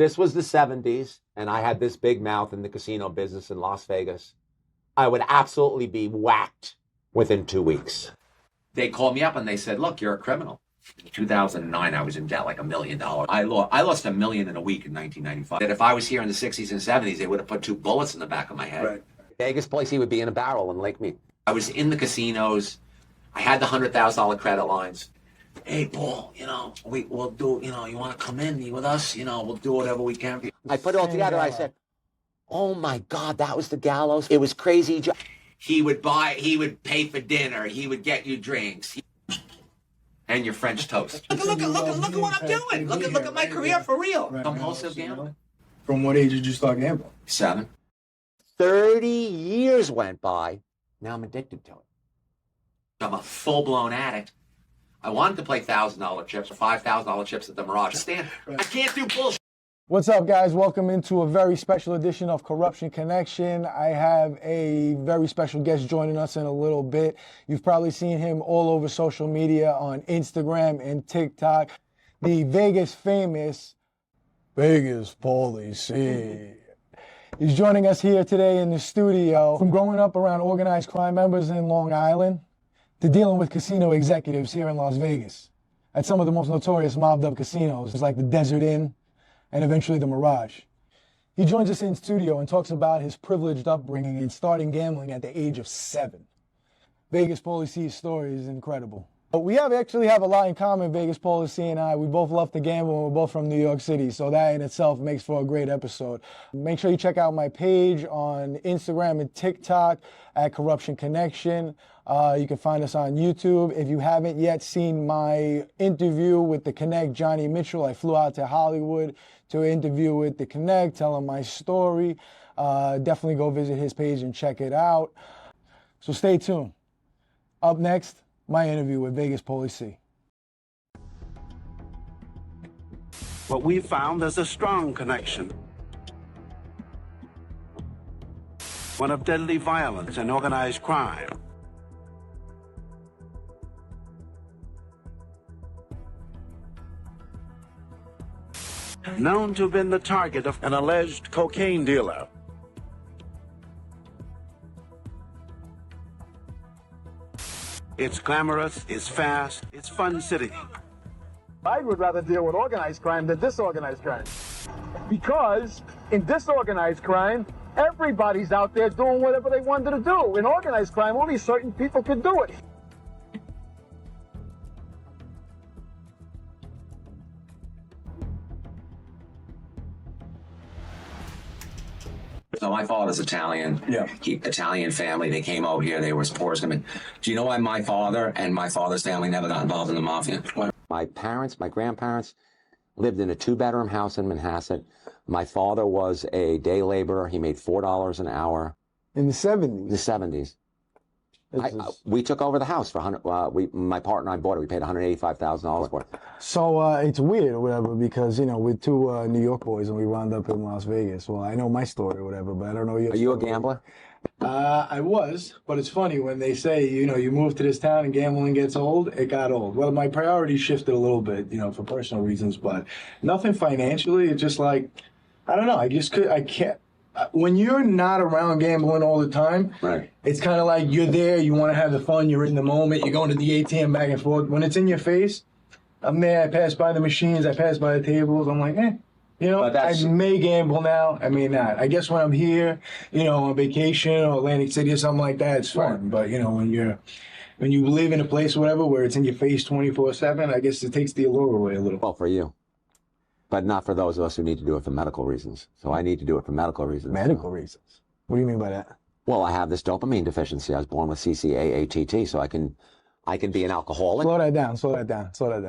this was the 70s and I had this big mouth in the casino business in Las Vegas, I would absolutely be whacked within 2 weeks. They called me up and they said, look, you're a criminal. In 2009, I was in debt like $1 million. I lost $1 million in a week in 1995. That if I was here in the 60s and 70s, they would have put 2 bullets in the back of my head. Right. Vegas Pauly C would be in a barrel in Lake Mead. I was in the casinos. I had the $100,000 credit lines. Hey, Paul, we'll do, you want to come in with us? We'll do whatever we can. I put it all together. I said, oh my God, that was the Gallows. It was crazy. He would pay for dinner. He would get you drinks. And your French toast. Look at what I'm doing. Look at my career for real. Right. Compulsive gambling. From what age did you start gambling? 7. 30 years went by. Now I'm addicted to it. I'm a full-blown addict. I wanted to play $1,000 chips or $5,000 chips at the Mirage. I can't do bullshit. What's up, guys? Welcome into a very special edition of Corruption Connection. I have a very special guest joining us in a little bit. You've probably seen him all over social media on Instagram and TikTok. The Vegas famous Vegas Pauly C. He's joining us here today in the studio. From growing up around organized crime members in Long Island to dealing with casino executives here in Las Vegas at some of the most notorious mobbed-up casinos, like the Desert Inn and eventually the Mirage. He joins us in studio and talks about his privileged upbringing and starting gambling at the age of 7. Vegas Pauly C's story is incredible. We actually have a lot in common, Vegas Pauly C and I. We both love to gamble and we're both from New York City, so that in itself makes for a great episode. Make sure you check out my page on Instagram and TikTok at Corruption Connection. You can find us on YouTube. If you haven't yet seen my interview with the Connect, Johnny Mitchell, I flew out to Hollywood to interview with the Connect, tell him my story. Definitely go visit his page and check it out. So stay tuned. Up next, my interview with Vegas Pauly C. What we found is a strong connection. One of deadly violence and organized crime. Known to have been the target of an alleged cocaine dealer. It's glamorous, it's fast, it's fun city. I would rather deal with organized crime than disorganized crime. Because in disorganized crime, everybody's out there doing whatever they wanted to do. In organized crime, only certain people can do it. So my father's Italian. Yeah. Italian family. They came out here. They were as poor as can be. Do you know why my father and my father's family never got involved in the mafia? My parents, my grandparents, lived in a 2-bedroom house in Manhasset. My father was a day laborer. He made $4 an hour. In the 70s? The 70s. We took over the house for my partner and I bought it. We paid $185,000 for it. So it's weird or whatever because, we're 2 New York boys and we wound up in Las Vegas. Well, I know my story or whatever, but I don't know your story. Are you a gambler? I was, but it's funny when they say, you move to this town and gambling gets old, it got old. Well, my priorities shifted a little bit, for personal reasons, but nothing financially. It's just like, I don't know. I can't. When you're not around gambling all the time, right? It's kind of like you're there, you want to have the fun, you're in the moment, you're going to the ATM back and forth. When it's in your face, I'm there, I pass by the machines, I pass by the tables, I'm like, I may gamble now, I may not. I guess when I'm here, on vacation or Atlantic City or something like that, it's fun. But, when you live in a place or whatever where it's in your face 24/7, I guess it takes the allure away a little. Well, for you. But not for those of us who need to do it for medical reasons. So I need to do it for medical reasons. Medical reasons? What do you mean by that? Well, I have this dopamine deficiency. I was born with CAATT, so I can be an alcoholic. Slow that down.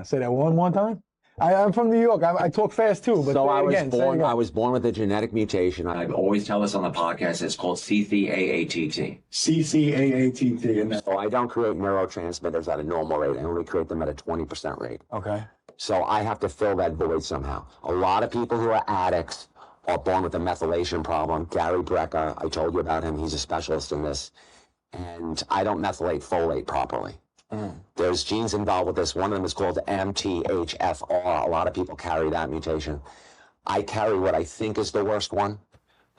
Say that one more time. I'm from New York. I talk fast too, but so I was born with a genetic mutation. I always tell this on the podcast. It's called CAATT. CAATT. So I don't create neurotransmitters at a normal rate. I only create them at a 20% rate. Okay. So I have to fill that void somehow. A lot of people who are addicts are born with a methylation problem. Gary Brecker, I told you about him. He's a specialist in this. And I don't methylate folate properly. There's genes involved with this. One of them is called MTHFR. A lot of people carry that mutation. I carry what I think is the worst one.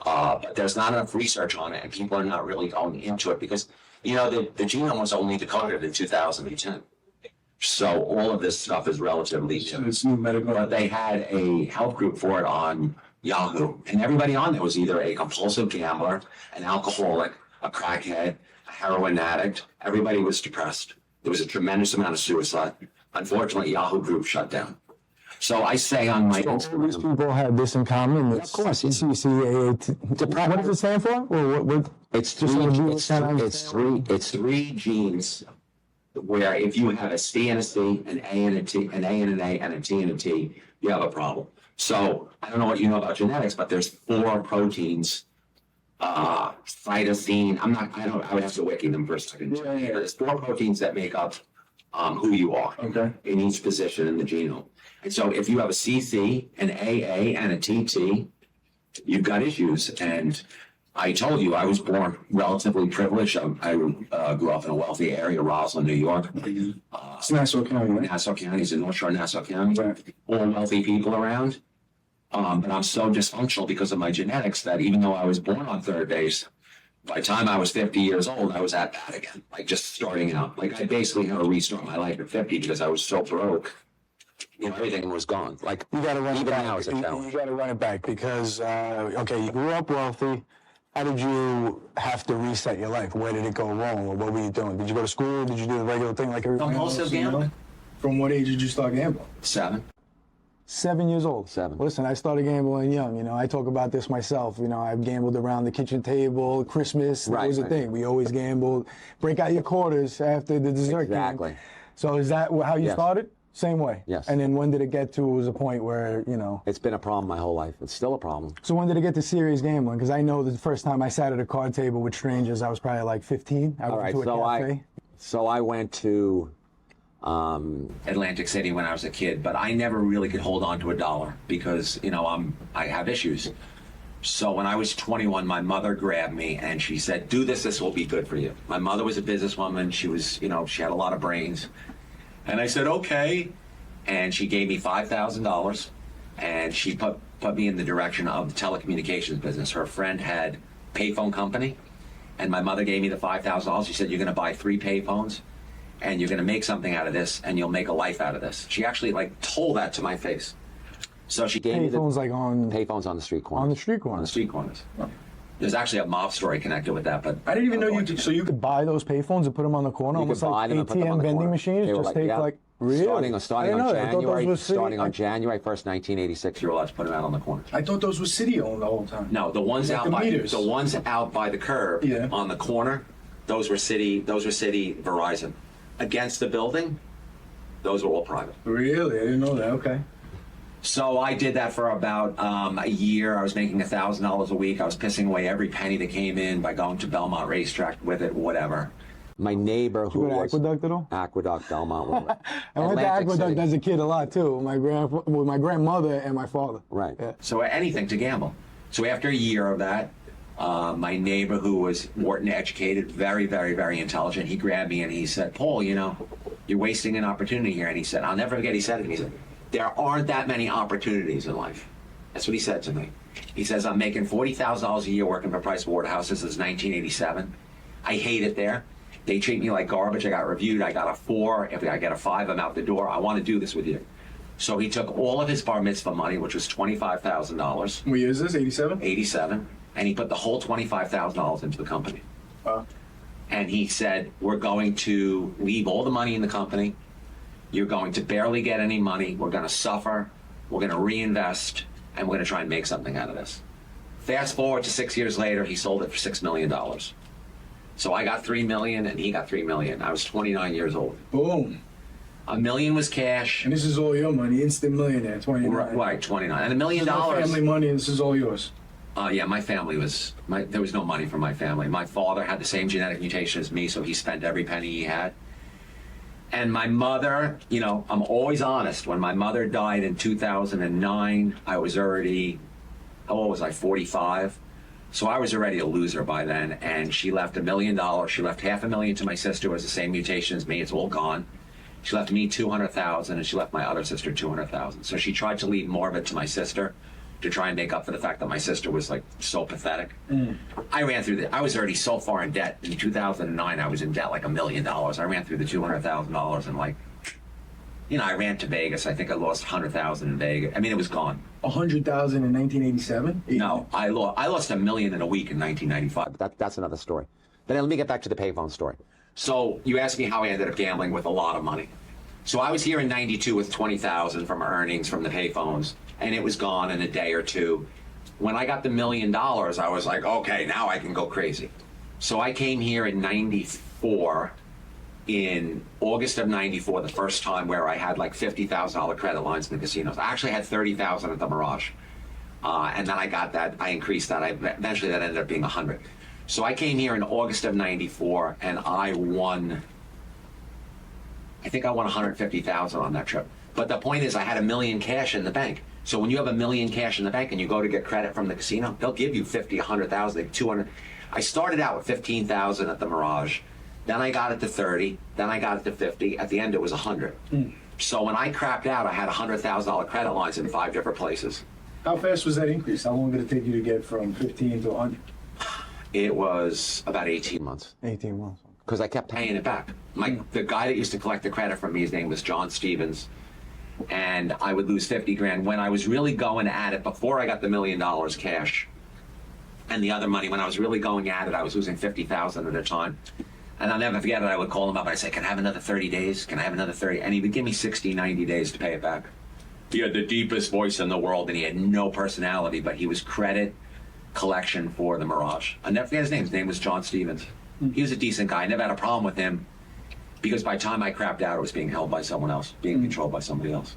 But there's not enough research on it, and people are not really going into it because, you know, the genome was only decoded in 2010. So all of this stuff is relatively new. It's new medical. But they had a health group for it on Yahoo, and everybody on there was either a compulsive gambler, an alcoholic, a crackhead, a heroin addict. Everybody was depressed. There was a tremendous amount of suicide. Unfortunately, Yahoo group shut down. So I say on my All these people have this in common. Of course. CCCAA. What does it stand for? What? It's three genes where if you have a C and a C, an A and a T, an A and an A, and a T and a T, you have a problem. So I don't know what you know about genetics, but there's 4 proteins, cytosine. I would have to wiki them for a second. Yeah. There's 4 proteins that make up who you are in each position in the genome. And so if you have a CC, an AA, and a TT, you've got issues. And I told you I was born relatively privileged. I grew up in a wealthy area, Roslyn, New York. It's Nassau County, right? Nassau County is in North Shore, Nassau County. Right. All wealthy people around. But I'm so dysfunctional because of my genetics that even though I was born on third base, by the time I was 50 years old, I was at bat again, like just starting out. Like I basically had to restart my life at 50 because I was so broke. You know, everything was gone. Like You got to run it even back. now as a You challenge. got to run it back because, okay, you grew up wealthy. How did you have to reset your life? Where did it go wrong? Or what were you doing? Did you go to school? Did you do the regular thing like everybody else? Compulsive gambling. From what age did you start gambling? 7. 7 years old. 7. Listen, I started gambling young. You know, I talk about this myself. You know, I've gambled around the kitchen table, Christmas. That was a thing. We always gambled. Break out your quarters after the dessert Exactly. game. So is that how you Yes. started? Same way? Yes. And then when did it get to, it was a point where, you know. It's been a problem my whole life. It's still a problem. So when did it get to serious gambling? Because I know the first time I sat at a card table with strangers, I was probably like 15. I All went right, to a cafe. so I went to Atlantic City when I was a kid, but I never really could hold on to a dollar because, you know, I have issues. So when I was 21, my mother grabbed me and she said, do this, this will be good for you. My mother was a businesswoman. She was, you know, she had a lot of brains. And I said, okay. And she gave me $5,000 and she put me in the direction of the telecommunications business. Her friend had a payphone company and my mother gave me the $5,000. She said, you're going to buy 3 payphones and you're going to make something out of this and you'll make a life out of this. She actually like told that to my face. So she gave me the Payphones like on payphones on the street corners. on the street On the corners. street corners. There's actually a mob story connected with that, but I didn't even know you could. So you could. Buy those payphones and put them on the corner, you almost could buy like them and put them on ATM the vending corner. machines. They were Just take yeah. like really. Starting I on didn't know that. I thought those January, were city- starting on January 1st, 1986, you're allowed to put them out on the corner. I thought those were city owned the whole time. No, the ones Like out the by meters. the ones out by the curb Yeah. on the corner, those were city Verizon. Against the building, those were all private. Really? I didn't know that. Okay. So I did that for about a year. I was making $1,000 a week. I was pissing away every penny that came in by going to Belmont Racetrack with it, whatever. My neighbor who You go to was Aqueduct at all? Aqueduct, Belmont, whatever. I went to Atlantic Aqueduct City. as a kid a lot too. With my grandmother and my father. Right. Yeah. So anything to gamble. So after a year of that, my neighbor who was Wharton educated, very, very, very intelligent, he grabbed me and he said, Paul, you know, you're wasting an opportunity here. And he said, I'll never forget, he said it to me, he said, there aren't that many opportunities in life. That's what he said to me. He says, I'm making $40,000 a year working for Price Waterhouse. This is 1987. I hate it there. They treat me like garbage. I got reviewed. I got a 4. If I get a 5, I'm out the door. I want to do this with you. So he took all of his bar mitzvah money, which was $25,000, What year is this? 87? 87, and he put the whole $25,000 into the company. Wow. And he said, we're going to leave all the money in the company. You're going to barely get any money. We're going to suffer. We're going to reinvest, and we're going to try and make something out of this. Fast forward to 6 years later, he sold it for $6 million. So I got $3 million, and he got $3 million. I was 29 years old. Boom. $1 million was cash. And this is all your money. Instant millionaire. 29. Right, 29. And $1 million. This is my family money, and this is all yours. Yeah, my family was, there was no money for my family. My father had the same genetic mutation as me, so he spent every penny he had. And my mother, you know, I'm always honest. When my mother died in 2009, I was already, how old was I, 45? So I was already a loser by then. And she left $1 million. She left $500,000 to my sister, who has the same mutation as me. It's all gone. She left me $200,000, and she left my other sister $200,000. So she tried to leave more of it to my sister to try and make up for the fact that my sister was like so pathetic. I ran through I was already so far in debt. In 2009, I was in debt like $1 million. I ran through the $200,000 and like, you know, I ran to Vegas. I think I lost 100,000 in Vegas. I mean, it was gone. 100,000 in 1987? No, I lost $1 million in a week in 1995. But that's another story. Then let me get back to the payphone story. So you asked me how I ended up gambling with a lot of money. So I was here in 92 with 20,000 from earnings from the payphones, and it was gone in a day or two. When I got the $1 million, I was like, okay, now I can go crazy. So I came here in 94, in August of 94, the first time where I had like $50,000 credit lines in the casinos. I actually had 30,000 at the Mirage. And then I got that, I increased that. Eventually that ended up being 100. So I came here in August of 94 and I won, I think I won 150,000 on that trip. But the point is I had $1 million cash in the bank. So when you have $1 million cash in the bank and you go to get credit from the casino, they'll give you 50, 100,000, 200. I started out with 15,000 at the Mirage. Then I got it to 30. Then I got it to 50. At the end, it was 100. So when I crapped out, I had $100,000 credit lines in 5 different places. How fast was that increase? How long did it take you to get from 15 to 100? It was about 18 months. 18 months. Because I kept paying it back. The guy that used to collect the credit from me, his name was John Stevens. And I would lose 50 grand. When I was really going at it, before I got the $1 million cash and the other money, when I was really going at it, I was losing 50,000 at a time. And I'll never forget it. I would call him up and I'd say, can I have another 30 days? Can I have another 30? And he would give me 60, 90 days to pay it back. He had the deepest voice in the world and he had no personality, but he was credit collection for the Mirage. I'll never forget his name. His name was John Stevens. He was a decent guy. I never had a problem with him because by the time I crapped out, it was being held by someone else, being controlled by somebody else.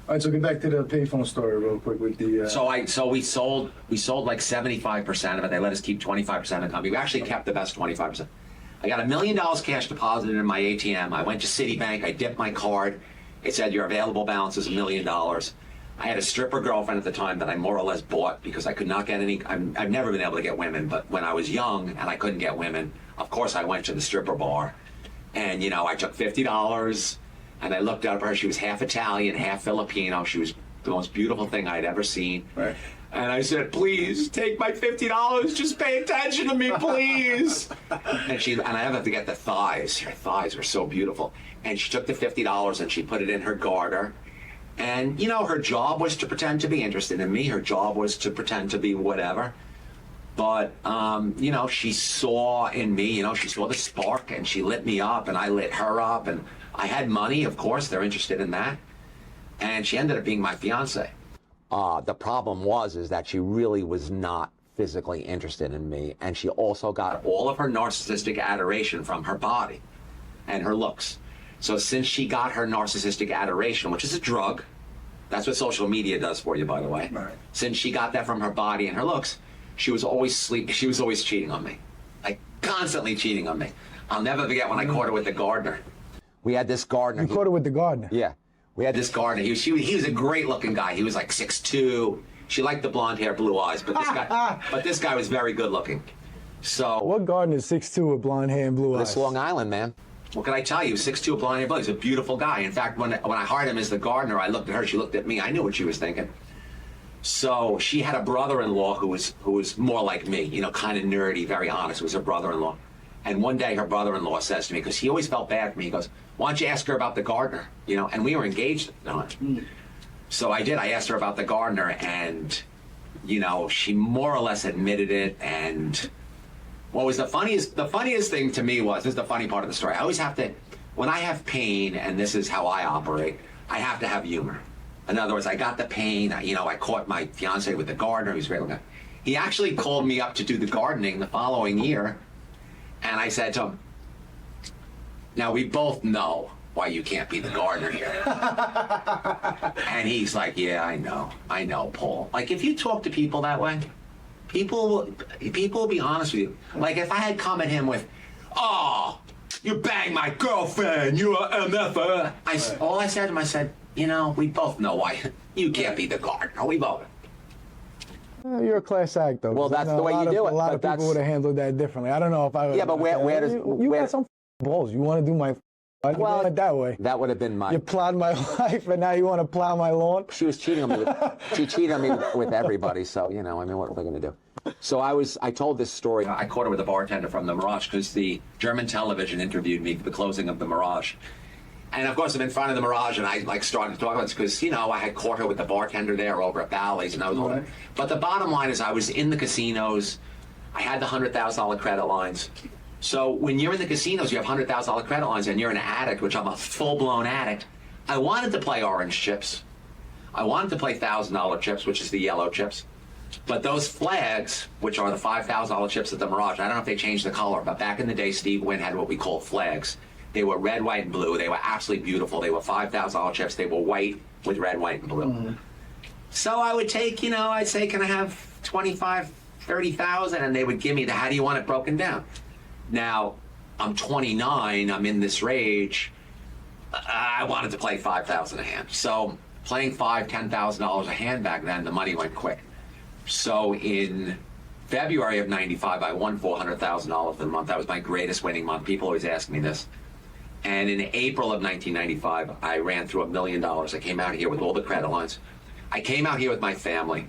All right, so get back to the payphone story real quick with the... So we sold like 75% of it. They let us keep 25% of the company. We actually kept the best 25%. I got $1 million cash deposited in my ATM. I went to Citibank. I dipped my card. It said your available balance is $1 million. I had a stripper girlfriend at the time that I more or less bought because I could not get any. I've never been able to get women, but when I was young and I couldn't get women, of course I went to the stripper bar, and you know I took $50 and I looked up her. She was half Italian, half Filipino. She was the most beautiful thing I'd ever seen. Right. And I said, please take my $50. Just pay attention to me, please. and I never forget the thighs. Her thighs were so beautiful. And she took the $50 and she put it in her garter. And, you know, her job was to pretend to be interested in me. Her job was to pretend to be whatever. But, you know, she saw in me, you know, she saw the spark and she lit me up and I lit her up. And I had money, of course, they're interested in that. And she ended up being my fiance. The problem is that she really was not physically interested in me. And she also got all of her narcissistic adoration from her body and her looks. So since she got her narcissistic adoration, which is a drug, that's what social media does for you, by the way. Right. Since she got that from her body and her looks, she was always cheating on me. Like, constantly cheating on me. I'll never forget when I caught her with the gardener. We had this gardener. You caught her with the gardener? Yeah. We had this gardener. He was a great looking guy. He was like 6'2". She liked the blonde hair, blue eyes, but this guy was very good looking. So what gardener is 6'2" with blonde hair and blue eyes? This Long Island, man. What can I tell you? 6'2", blonde hair, blue eyes. He's a beautiful guy. In fact, when I hired him as the gardener, I looked at her, she looked at me. I knew what she was thinking. So she had a brother-in-law who was more like me, you know, kind of nerdy, very honest. It was her brother-in-law. And one day her brother-in-law says to me, because he always felt bad for me, he goes, why don't you ask her about the gardener? You know, and we were engaged at the time. So I did. I asked her about the gardener, and, you know, she more or less admitted it. And what was the funniest thing to me was, this is the funny part of the story. I always have to, when I have pain, and this is how I operate, I have to have humor. In other words, I got the pain, you know, I caught my fiance with the gardener, he was great looking. He actually called me up to do the gardening the following year, and I said to him, now we both know why you can't be the gardener here. And he's like, yeah, I know, Paul. Like, if you talk to people that way, people will be honest with you. Like, if I had come at him with, oh, you banged my girlfriend, you're an MFer. All I said to him, I said, you know, we both know why you can't be the gardener. We both. You're a class act, though. Well, that's the way you do it. A lot of people would have handled that differently. I don't know if I would. Yeah, but where does... You got some balls. You want to do my I didn't Well, want it that way. That would have been my. You plowed my life, and now you want to plow my lawn? She was cheating on me. She cheated on me with everybody. So, you know, I mean, what are they going to do? So I told this story. I caught her with a bartender from the Mirage because the German television interviewed me for the closing of the Mirage. And of course, I'm in front of the Mirage, and I like started to talk about this because, you know, I had caught her with the bartender there over at Bally's, and I was over. But the bottom line is I was in the casinos. I had the $100,000 credit lines. So when you're in the casinos, you have $100,000 credit lines, and you're an addict, which I'm a full-blown addict. I wanted to play orange chips. I wanted to play $1,000 chips, which is the yellow chips. But those flags, which are the $5,000 chips at the Mirage, I don't know if they changed the color, but back in the day, Steve Wynn had what we call flags. They were red, white, and blue. They were absolutely beautiful. They were $5,000 chips. They were white with red, white, and blue. So I would take, you know, I'd say, can I have 25, 30,000? And they would give me the, how do you want it broken down? Now, I'm 29, I'm in this rage. I wanted to play 5,000 a hand. So playing $5,000, $10,000 a hand back then, the money went quick. So in February of '95, I won $400,000 for the month. That was my greatest winning month. People always ask me this. And in April of 1995, I ran through $1 million. I came out here with all the credit lines. I came out here with my family,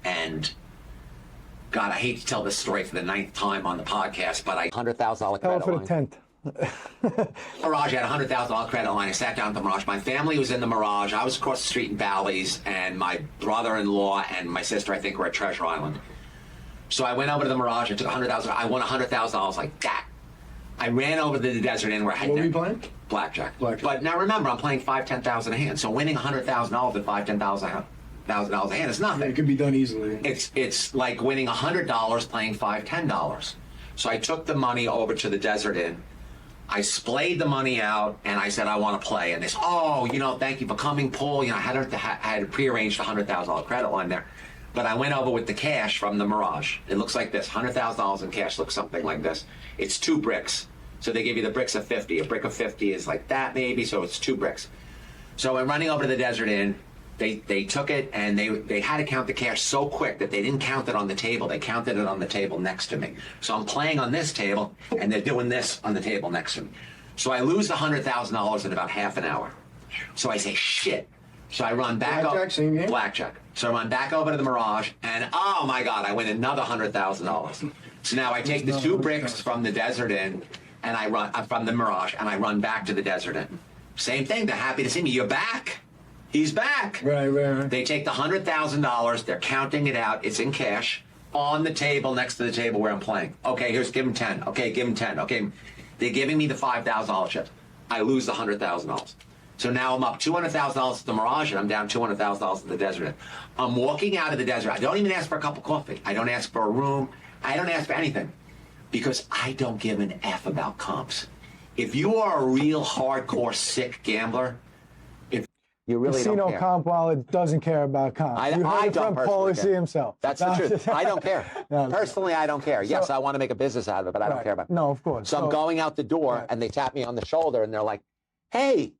and God, I hate to tell this story for the 9th time on the podcast, but $100,000 Tell it credit for line. the 10th. Mirage had a $100,000 credit line. I sat down at the Mirage. My family was in the Mirage. I was across the street in Bally's, and my brother-in-law and my sister, I think, were at Treasure Island. So I went over to the Mirage. I took $100,000. I won $100,000 like that. I ran over to the Desert Inn where I had What were you playing? Blackjack. Blackjack. But now remember, I'm playing $5,000, $10,000 a hand. So winning $100,000 at $5,000, $10,000 a hand is nothing. It could be done easily. It's like winning $100 playing $5, $10. So I took the money over to the Desert Inn. I splayed the money out, and I said, I want to play. And they said, oh, you know, thank you for coming, Paul. You know, I had prearranged a $100,000 credit line there. But I went over with the cash from the Mirage. It looks like this. $100,000 in cash looks something like this. It's 2 bricks. So they give you the bricks of 50. A brick of 50 is like that, maybe, so it's 2 bricks. So I'm running over to the Desert Inn. They took it, and they had to count the cash so quick that they didn't count it on the table. They counted it on the table next to me. So I'm playing on this table, and they're doing this on the table next to me. So I lose the $100,000 in about half an hour. So I say, shit. So I run back up. Blackjack, same game? Blackjack. So I run back over to the Mirage, and oh my God, I win another $100,000. So now I take the 2 bricks from the Desert Inn, and I run from the Mirage, and I run back to the Desert Inn. Same thing. They're happy to see me. You're back. He's back. Right. They take the $100,000. They're counting it out. It's in cash on the table next to the table where I'm playing. Okay, give him 10. Okay, give him 10. Okay, they're giving me the $5,000 chips. I lose the $100,000. So now I'm up $200,000 at the Mirage, and I'm down $200,000 at the Desert Inn. I'm walking out of the Desert. I don't even ask for a cup of coffee. I don't ask for a room. I don't ask for anything because I don't give an F about comps. If you are a real hardcore sick gambler, you really don't care. CasinoCompWallet doesn't care about comps. I heard don't from Pauly C care. himself. That's the truth. I don't care. No, Personally, I don't care. Yes, I want to make a business out of it, but I don't care about it. No, of course. So I'm going out the door, and they tap me on the shoulder, and they're like, hey,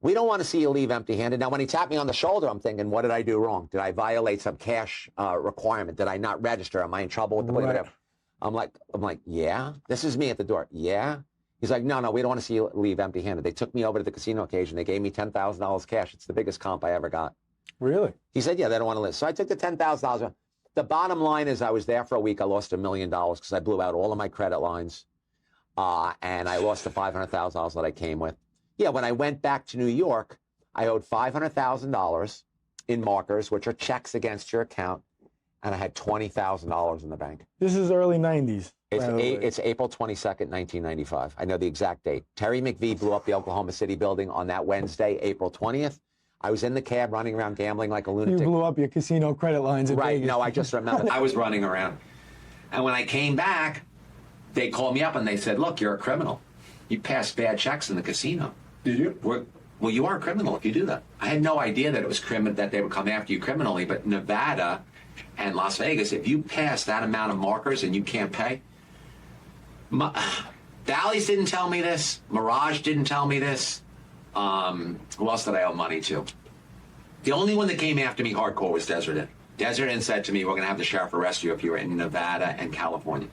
we don't want to see you leave empty-handed. Now, when he tapped me on the shoulder, I'm thinking, what did I do wrong? Did I violate some cash requirement? Did I not register? Am I in trouble with the whatever? I'm like, yeah. This is me at the door. Yeah. He's like, no, we don't want to see you leave empty-handed. They took me over to the casino occasion. They gave me $10,000 cash. It's the biggest comp I ever got. Really? He said, yeah, they don't want to list. So I took the $10,000. The bottom line is I was there for a week. I lost $1 million because I blew out all of my credit lines. And I lost the $500,000 that I came with. Yeah, when I went back to New York, I owed $500,000 in markers, which are checks against your account. And I had $20,000 in the bank. This is early 90s. It's April 22nd, 1995. I know the exact date. Terry McVie blew up the Oklahoma City building on that Wednesday, April 20th. I was in the cab running around gambling like a lunatic. You blew up your casino credit lines in Right, Vegas. no, I just remember. I was running around. And when I came back, they called me up and they said, look, you're a criminal. You passed bad checks in the casino. Did you? Well, you are a criminal if you do that. I had no idea that it was that they would come after you criminally, but Nevada and Las Vegas, if you pass that amount of markers and you can't pay, Bally's didn't tell me this. Mirage didn't tell me this. Who else did I owe money to? The only one that came after me hardcore was Desert Inn. Desert Inn said to me, we're going to have the sheriff arrest you if you're in Nevada and California.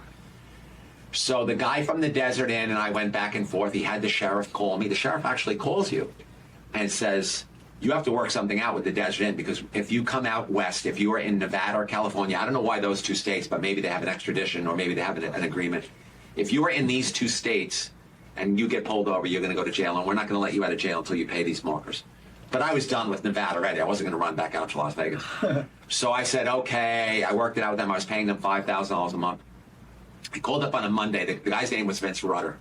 So the guy from the Desert Inn and I went back and forth. He had the sheriff call me. The sheriff actually calls you and says, you have to work something out with the Desert Inn, because if you come out west, if you are in Nevada or California, I don't know why those two states, but maybe they have an extradition or maybe they have an agreement. If you are in these two states and you get pulled over, you're going to go to jail, and we're not going to let you out of jail until you pay these markers. But I was done with Nevada already. I wasn't going to run back out to Las Vegas. So I said, okay. I worked it out with them. I was paying them $5,000 a month. I called up on a Monday. The guy's name was Vince Rudder.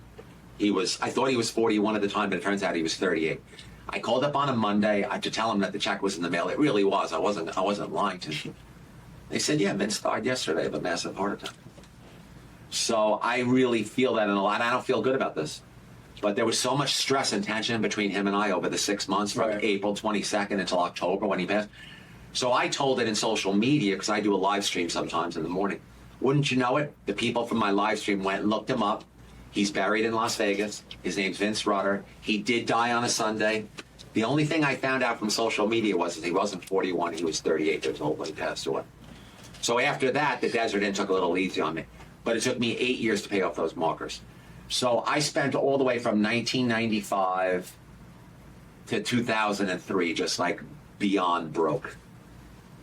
I thought he was 41 at the time, but it turns out he was 38. I called up on a Monday to tell him that the check was in the mail. It really was. I wasn't lying to him. They said, yeah, Vince died yesterday of a massive heart attack. So I really feel that in a lot. I don't feel good about this. But there was so much stress and tension between him and I over the 6 months from April 22nd until October when he passed. So I told it in social media, because I do a live stream sometimes in the morning. Wouldn't you know it? The people from my live stream went and looked him up. He's buried in Las Vegas. His name's Vince Rudder. He did die on a Sunday. The only thing I found out from social media was that he wasn't 41. He was 38 years old when he passed away. So after that, the Desert Inn took a little easy on me. But it took me 8 years to pay off those markers. So I spent all the way from 1995 to 2003 just like beyond broke.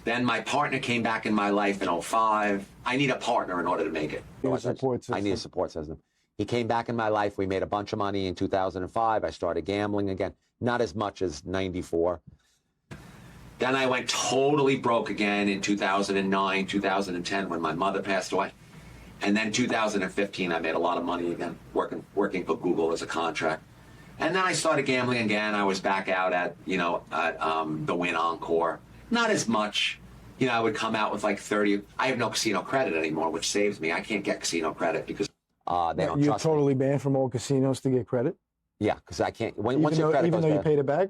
Then my partner came back in my life in 2005. I need a partner in order to make it. I need a support system. He came back in my life. We made a bunch of money in 2005. I started gambling again. Not as much as 94. Then I went totally broke again in 2009, 2010 when my mother passed away. And then 2015, I made a lot of money again, working for Google as a contract. And then I started gambling again. I was back out at, the Win Encore. Not as much. I would come out with like 30. I have no casino credit anymore, which saves me. I can't get casino credit because they don't trust me. You're totally banned from all casinos to get credit? Yeah, because I can't. Even though you paid it back?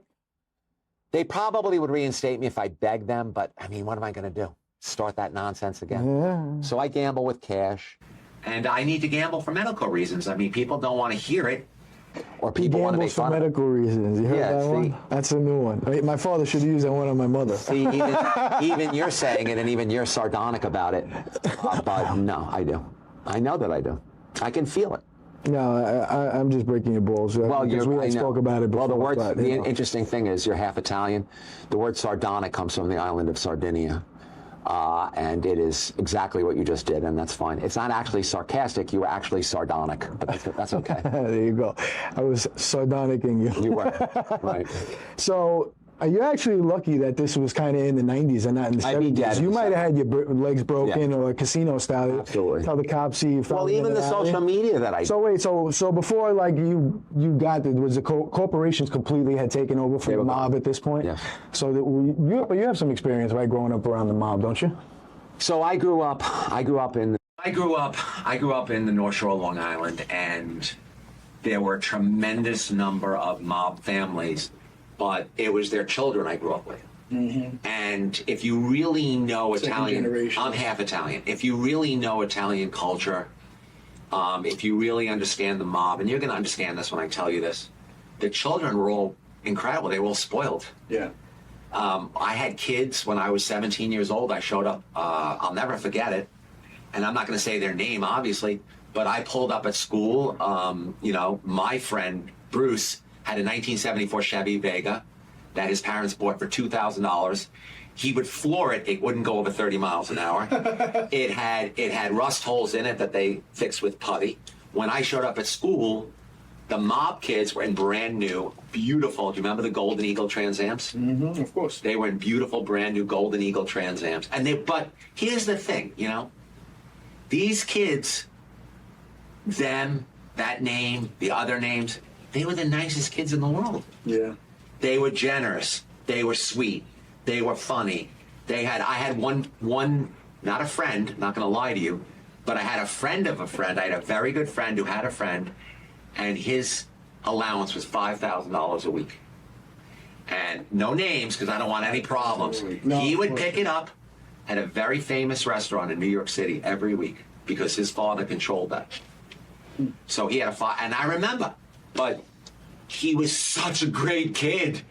They probably would reinstate me if I begged them, but I mean, what am I going to do? Start that nonsense again? Yeah. So I gamble with cash, and I need to gamble for medical reasons. I mean, people don't want to hear it, or people want to make fun for medical reasons. You heard that one? That's a new one. I mean, my father should use that one on my mother. See, even you're saying it, and even you're sardonic about it. But no, I do. I know that I do. I can feel it. No, I'm just breaking your balls. Well, we spoke about it before. Well, the interesting thing is you're half Italian. The word sardonic comes from the island of Sardinia. And it is exactly what you just did, and that's fine. It's not actually sarcastic. You were actually sardonic, but that's okay. There you go. I was sardonicing you. You were, right. So you're actually lucky that this was kind of in the 90s and not in the 70s. You might have had your legs broken or casino style. Absolutely. Tell the cops see you. Well, even the social media that I. So wait, so before like you got it, was the corporations completely had taken over from the mob at this point? Yes. So you have some experience, right, growing up around the mob, don't you? So I grew up in the North Shore of Long Island, and there were a tremendous number of mob families. But it was their children I grew up with. Mm-hmm. And if you really know Italian, I'm half Italian. If you really know Italian culture, if you really understand the mob, and you're going to understand this when I tell you this, the children were all incredible. They were all spoiled. Yeah. I had kids when I was 17 years old. I showed up. I'll never forget it. And I'm not going to say their name, obviously, but I pulled up at school. My friend, Bruce, had a 1974 Chevy Vega that his parents bought for $2,000. He would floor it. It wouldn't go over 30 miles an hour. It had rust holes in it that they fixed with putty. When I showed up at school, the mob kids were in brand new, beautiful. Do you remember the Golden Eagle Trans Ams? Mm-hmm, of course. They were in beautiful, brand new Golden Eagle Trans Ams. But here's the thing, these kids, them, that name, the other names, they were the nicest kids in the world. Yeah. They were generous. They were sweet. They were funny. I had one, not a friend, not going to lie to you, but I had a friend of a friend. I had a very good friend who had a friend, and his allowance was $5,000 a week. And no names, because I don't want any problems. No, he would pick it up at a very famous restaurant in New York City every week because his father controlled that. So he had and I remember. But he was such a great kid.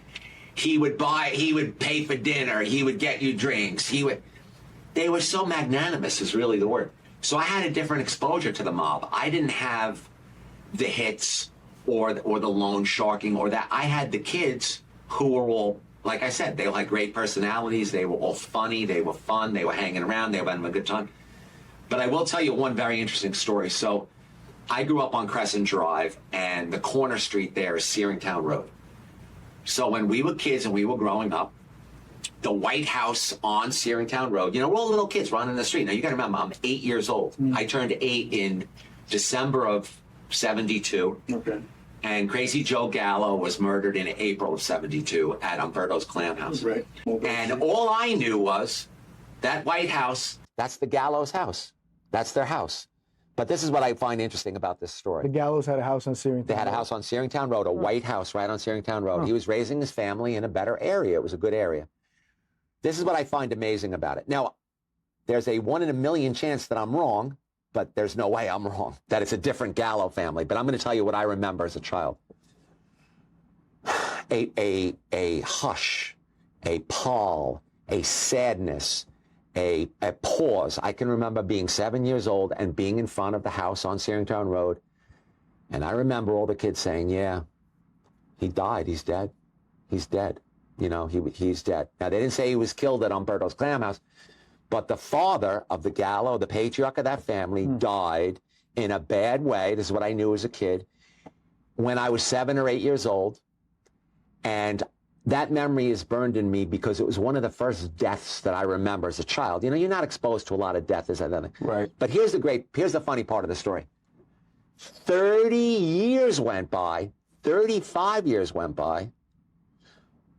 He would pay for dinner. He would get you drinks. They were so magnanimous is really the word. So I had a different exposure to the mob. I didn't have the hits or the loan sharking or that. I had the kids who were all, like I said, they all had great personalities. They were all funny. They were fun. They were hanging around. They were having a good time. But I will tell you one very interesting story. So I grew up on Crescent Drive, and the corner street there is Searingtown Road. So when we were kids and we were growing up, the White House on Searingtown Road, you know, we're all little kids running the street. Now, you got to remember, I'm 8 years old. I turned 8 in December of 72. Okay. And Crazy Joe Gallo was murdered in April of 72 at Umberto's Clam House. Right. And all I knew was that White House, that's the Gallo's house. That's their house. But this is what I find interesting about this story. The Gallos had a house on Searingtown. They had a house on Searingtown Road, a white house right on Searingtown Road. He was raising his family in a better area. It was a good area. This is what I find amazing about it. Now, there's a 1 in a million chance that I'm wrong, but there's no way I'm wrong, that it's a different Gallo family. But I'm going to tell you what I remember as a child. A hush, a pall, a sadness, a pause. I can remember being 7 years old and being in front of the house on Searingtown Road. And I remember all the kids saying, yeah, he died. He's dead. He's dead. You know, he's dead. Now, they didn't say he was killed at Umberto's Clam House, but the father of the Gallo, the patriarch of that family, died in a bad way. This is what I knew as a kid when I was 7 or 8 years old. And that memory is burned in me because it was one of the first deaths that I remember as a child. You know, you're not exposed to a lot of death as anything. Right. But here's the funny part of the story. 30 years went by, 35 years went by,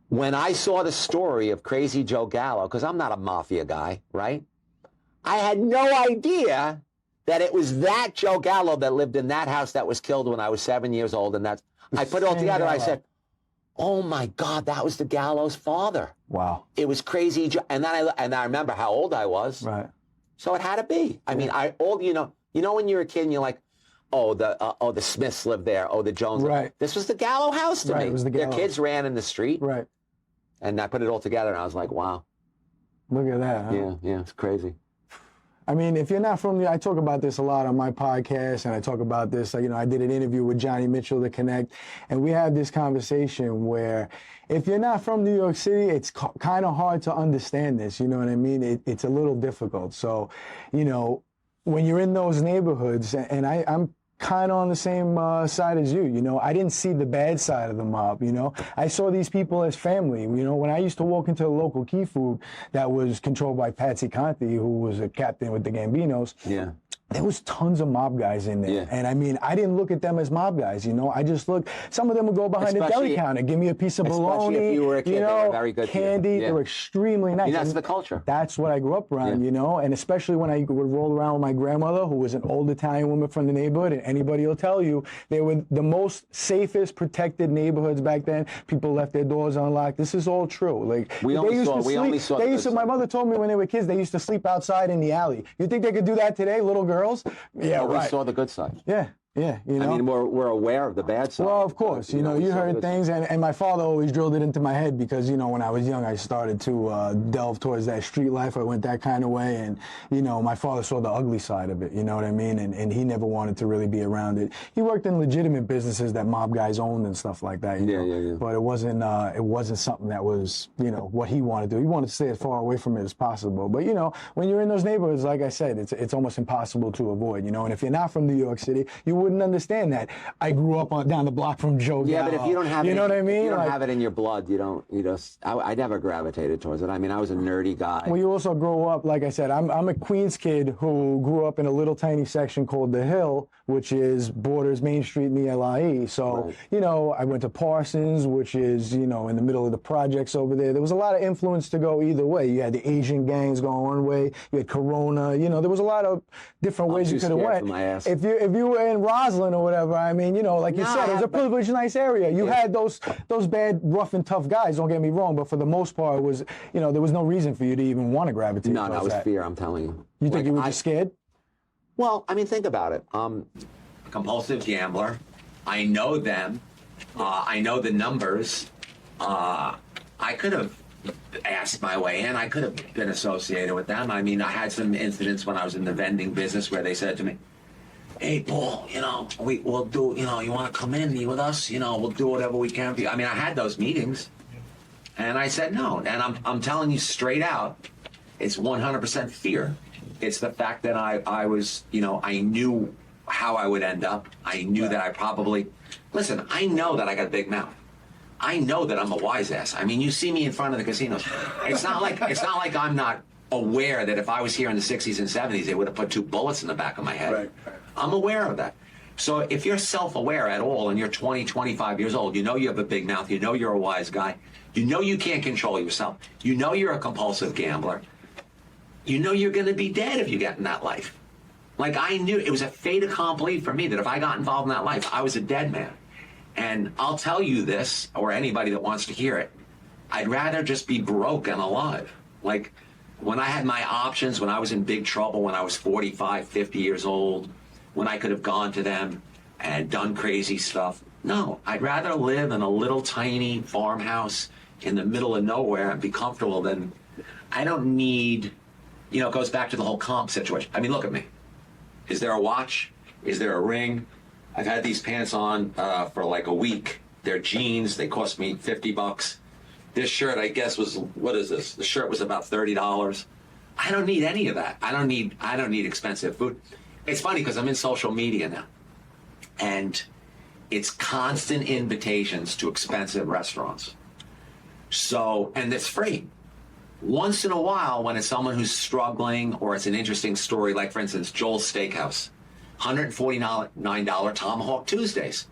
when I saw the story of Crazy Joe Gallo, because I'm not a mafia guy, right? I had no idea that it was that Joe Gallo that lived in that house that was killed when I was 7 years old. And I put it all together. I said, oh my God, that was the Gallo's father. Wow. It was Crazy Joe. And then I remember how old I was. Right. So it had to be. I mean, you know when you're a kid and you're like, oh, the Smiths lived there. Oh, the Jones. Right. This was the Gallo house to me. It was the Their Gallo. kids ran in the street. Right. And I put it all together, and I was like, wow. Look at that. Huh? Yeah, it's crazy. I mean, if you're not from I talk about this a lot on my podcast, and I talk about this, you know, I did an interview with Johnny Mitchell, The Connect, and we had this conversation where if you're not from New York City, it's kind of hard to understand this, you know what I mean? It's a little difficult. So, you know, when you're in those neighborhoods, and I'm kind of on the same side as you, you know, I didn't see the bad side of the mob, you know. I saw these people as family, you know. When I used to walk into the local Key Food that was controlled by Patsy Conti, who was a captain with the Gambinos. Yeah. There was tons of mob guys in there. Yeah. And I mean, I didn't look at them as mob guys, you know. I just looked, some of them would go behind the deli counter, give me a piece of bologna, if you were a kid, you know, they were very good candy. Yeah. They were extremely nice. And that's And the culture. That's what I grew up around, you know. And especially when I would roll around with my grandmother, who was an old Italian woman from the neighborhood, and anybody will tell you, they were the most safest, protected neighborhoods back then. People left their doors unlocked. This is all true. Like, We only saw the good my side. mother told me when they were kids, they used to sleep outside in the alley. You think they could do that today, little girls? Yeah, We right. saw the good side. Yeah, you know. I mean, we're aware of the bad side. Well, of course, you know, we you saw the heard good things, side. and my father always drilled it into my head because, you know, when I was young, I started to delve towards that street life. I went that kind of way, and, you know, my father saw the ugly side of it, you know what I mean? And he never wanted to really be around it. He worked in legitimate businesses that mob guys owned and stuff like that, you know? Yeah. But it wasn't something that was, you know, what he wanted to do. He wanted to stay as far away from it as possible. But, you know, when you're in those neighborhoods, like I said, it's almost impossible to avoid, you know? And if you're not from New York City, you wouldn't understand that. I grew up down the block from Joe Yeah, Gallo. but if you don't have you know what I mean? If you don't Like, have it in your blood, I never gravitated towards it. I mean, I was a nerdy guy. well, you also grow up, like I said, I'm a Queens kid who grew up in a little tiny section called The Hill, which is borders Main Street and the LIE. So, Right. you know, I went to Parsons, which is, you know, in the middle of the projects over there. There was a lot of influence to go either way. You had the Asian gangs going one way, you had Corona, you know, there was a lot of different ways too you could have scared went. for my ass. If you were in Roslyn or whatever, I mean, you know, like you No, said, it was a but- privileged, nice area. You had those bad, rough and tough guys, don't get me wrong, but for the most part, it was, you know, there was no reason for you to even want to gravitate No, towards it was that. fear, I'm telling you. You think Like, you were just scared? Well, I mean, think about it. Compulsive gambler. I know them. I know the numbers. I could have asked my way in. I could have been associated with them. I mean, I had some incidents when I was in the vending business where they said to me, hey, Paul, you know, we'll do, you know, you want to come in, meet with us? You know, we'll do whatever we can for you. I mean, I had those meetings, and I said no. And I'm telling you straight out, it's 100% fear. It's the fact that I was, you know, I knew how I would end up. I knew that I probably, listen, I know that I got a big mouth. I know that I'm a wise ass. I mean, you see me in front of the casinos. It's not like I'm not aware that if I was here in the 60s and 70s, they would have put 2 bullets in the back of my head. Right. I'm aware of that. So if you're self-aware at all and you're 20, 25 years old, you know you have a big mouth, you know you're a wise guy, you know you can't control yourself, you know you're a compulsive gambler, you know you're going to be dead if you get in that life. Like, I knew it was a fait accompli for me that if I got involved in that life, I was a dead man. And I'll tell you this, or anybody that wants to hear it, I'd rather just be broke and alive. Like, when I had my options, when I was in big trouble, when I was 45, 50 years old, when I could have gone to them and done crazy stuff. No, I'd rather live in a little tiny farmhouse in the middle of nowhere and be comfortable than, I don't need, you know, it goes back to the whole comp situation. I mean, look at me. Is there a watch? Is there a ring? I've had these pants on for like a week. They're jeans. They cost me $50. This shirt, I guess, was, what is this? The shirt was about $30. I don't need any of that. I don't need expensive food. It's funny because I'm in social media now, and it's constant invitations to expensive restaurants. So, and it's free. Once in a while, when it's someone who's struggling or it's an interesting story, like for instance, Joel's Steakhouse, $149 Tomahawk Tuesdays.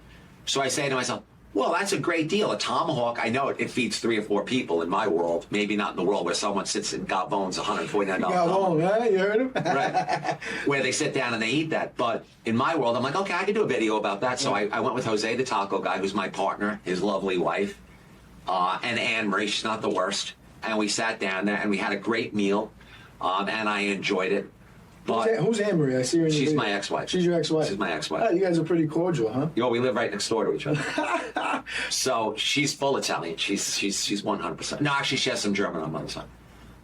So I say to myself, well, that's a great deal. A tomahawk, I know it feeds 3 or 4 people in my world, maybe not in the world where someone sits and got bones, $149. Gallo, right? You heard him? Right. Where they sit down and they eat that. But in my world, I'm like, okay, I can do a video about that. So I went with Jose, the taco guy, who's my partner, his lovely wife, and Anne Marie, she's not the worst. And we sat down there and we had a great meal, and I enjoyed it. But Who's Anne Marie? I see her in the she's video. my ex-wife. She's your ex-wife? She's my ex-wife. Oh, you guys are pretty cordial, huh? Yo, we live right next door to each other. So she's full Italian. She's 100%. No, actually, she has some German on the other side.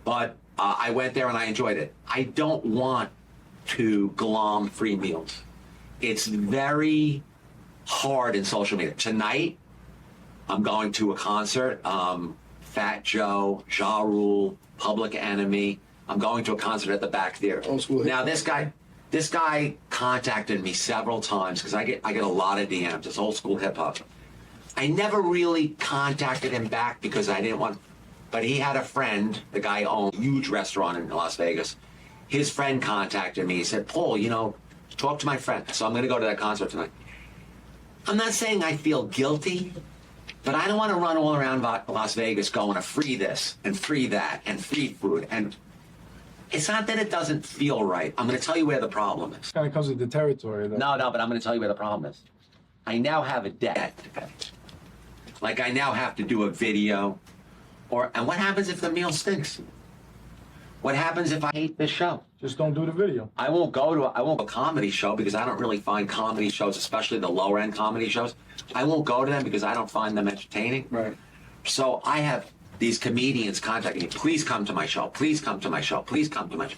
But I went there and I enjoyed it. I don't want to glom free meals. It's very hard in social media. Tonight, I'm going to a concert. Fat Joe, Ja Rule, Public Enemy. I'm going to a concert at the Back Theater. Old school. Now this guy contacted me several times because I get a lot of DMs. It's old school hip hop. I never really contacted him back because I didn't want, but he had a friend, the guy owned a huge restaurant in Las Vegas. His friend contacted me. He said, Paul, you know, talk to my friend. So I'm going to go to that concert tonight. I'm not saying I feel guilty, but I don't want to run all around Las Vegas going to free this and free that and free food. And it's not that it doesn't feel right. I'm going to tell you where the problem is. Kind of comes with the territory, though. No, but I'm going to tell you where the problem is. I now have a debt to pay. Like, I now have to do a video. And what happens if the meal stinks? What happens if I hate this show? Just don't do the video. I won't go to a comedy show because I don't really find comedy shows, especially the lower end comedy shows. I won't go to them because I don't find them entertaining. Right. So I have these comedians contacting me, please come to my show, please come to my show, please come to my show.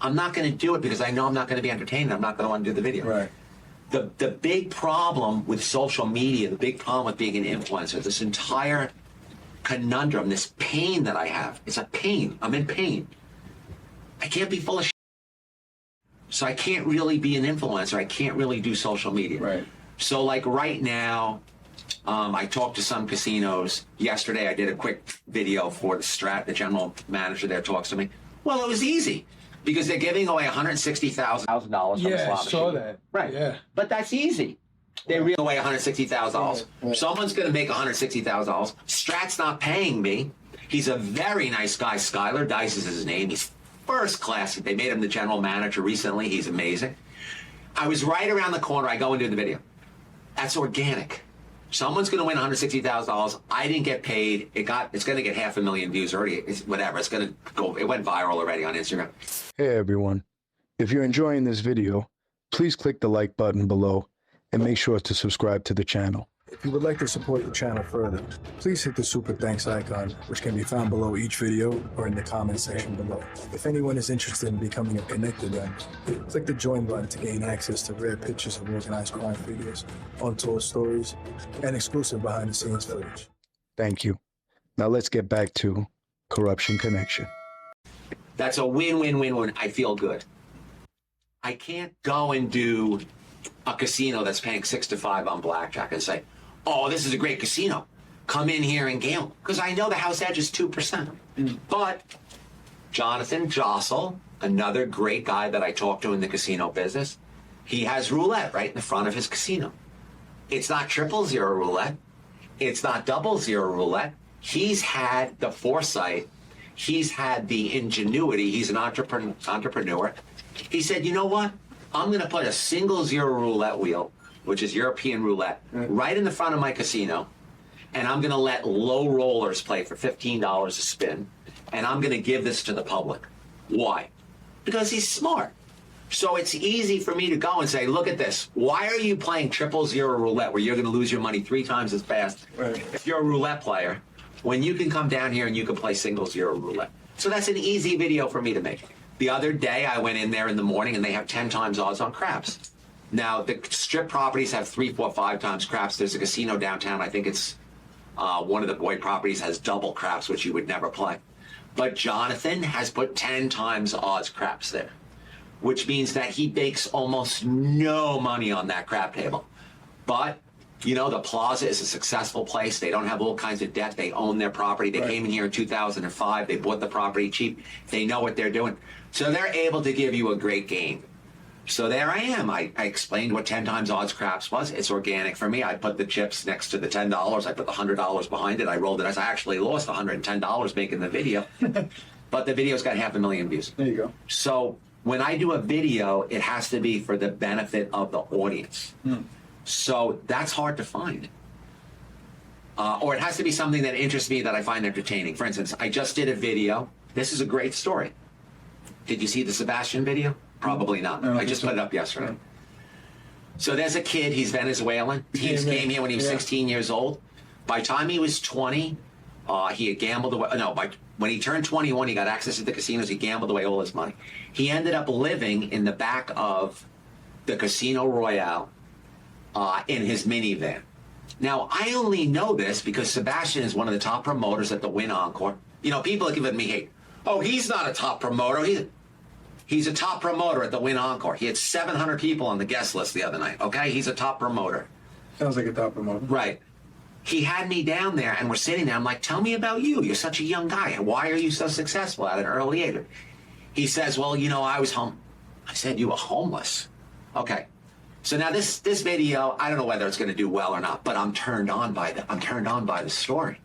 I'm not going to do it because I know I'm not going to be entertained. I'm not going to want to do the video. Right. The big problem with social media, the big problem with being an influencer, this entire conundrum, this pain that I have, it's a pain. I'm in pain. I can't be full of shit. So I can't really be an influencer. I can't really do social media. Right. So like right now, I talked to some casinos. Yesterday, I did a quick video for the Strat. The general manager there talks to me. Well, it was easy because they're giving away $160,000 from the slot Yeah, I saw machine. that. Right. Yeah. But that's easy. They're giving away $160,000. Right. Someone's going to make $160,000. Strat's not paying me. He's a very nice guy. Skylar Dice is his name. He's first class. They made him the general manager recently. He's amazing. I was right around the corner. I go and do the video. That's organic. Someone's going to win $160,000. I didn't get paid. It's going to get 500,000 views already. It's whatever. It's going to go. It went viral already on Instagram. Hey everyone. If you're enjoying this video, please click the like button below and make sure to subscribe to the channel. If you would like to support the channel further, please hit the super thanks icon, which can be found below each video or in the comment section below. If anyone is interested in becoming a connected member, click the join button to gain access to rare pictures of organized crime videos, untold stories, and exclusive behind the scenes footage. Thank you. Now let's get back to Corruption Connection. That's a win-win-win-win. I feel good. I can't go and do a casino that's paying 6 to 5 on blackjack and say, oh, this is a great casino. Come in here and gamble. Because I know the house edge is 2%. But Jonathan Jossel, another great guy that I talked to in the casino business, he has roulette right in the front of his casino. It's not 000 roulette. It's not 00 roulette. He's had the foresight. He's had the ingenuity. He's an entrepreneur. He said, you know what? I'm going to put a single 0 roulette wheel, which is European roulette, right in the front of my casino. And I'm going to let low rollers play for $15 a spin. And I'm going to give this to the public. Why? Because he's smart. So it's easy for me to go and say, look at this. Why are you playing 000 roulette where you're going to lose your money 3 times as fast if you're a roulette player, when you can come down here and you can play single 0 roulette? So that's an easy video for me to make. The other day, I went in there in the morning and they have 10 times odds on craps. Now, the strip properties have 3, 4, 5 times craps. There's a casino downtown. I think it's one of the Boyd properties has double craps, which you would never play. But Jonathan has put 10 times odds craps there, which means that he makes almost no money on that crap table. But, you know, the Plaza is a successful place. They don't have all kinds of debt. They own their property. They came in here in 2005. They bought the property cheap. They know what they're doing. So they're able to give you a great game. So there I am. I explained what 10 times odds craps was. It's organic for me. I put the chips next to the $10. I put the $100 behind it. I rolled it. I actually lost $110 making the video. But the video's got 500,000 views. There you go. So when I do a video, it has to be for the benefit of the audience. So that's hard to find. Or it has to be something that interests me that I find entertaining. For instance, I just did a video. This is a great story. Did you see the Sebastian video? Probably not. No, I just put it up yesterday. So there's a kid. He's Venezuelan. He came here when he was 16 years old. By the time he was 20, he had gambled away. No, when he turned 21, he got access to the casinos. He gambled away all his money. He ended up living in the back of the Casino Royale in his minivan. Now, I only know this because Sebastian is one of the top promoters at the Wynn Encore. You know, people are giving me hate. Oh, he's not a top promoter. He's a top promoter at the Wynn Encore. He had 700 people on the guest list the other night, okay? He's a top promoter. Sounds like a top promoter. Right. He had me down there, and we're sitting there. I'm like, tell me about you. You're such a young guy. Why are you so successful at an early age? He says, well, you know, I was home. I said, you were homeless. Okay. So now this video, I don't know whether it's going to do well or not, but I'm turned on by the story.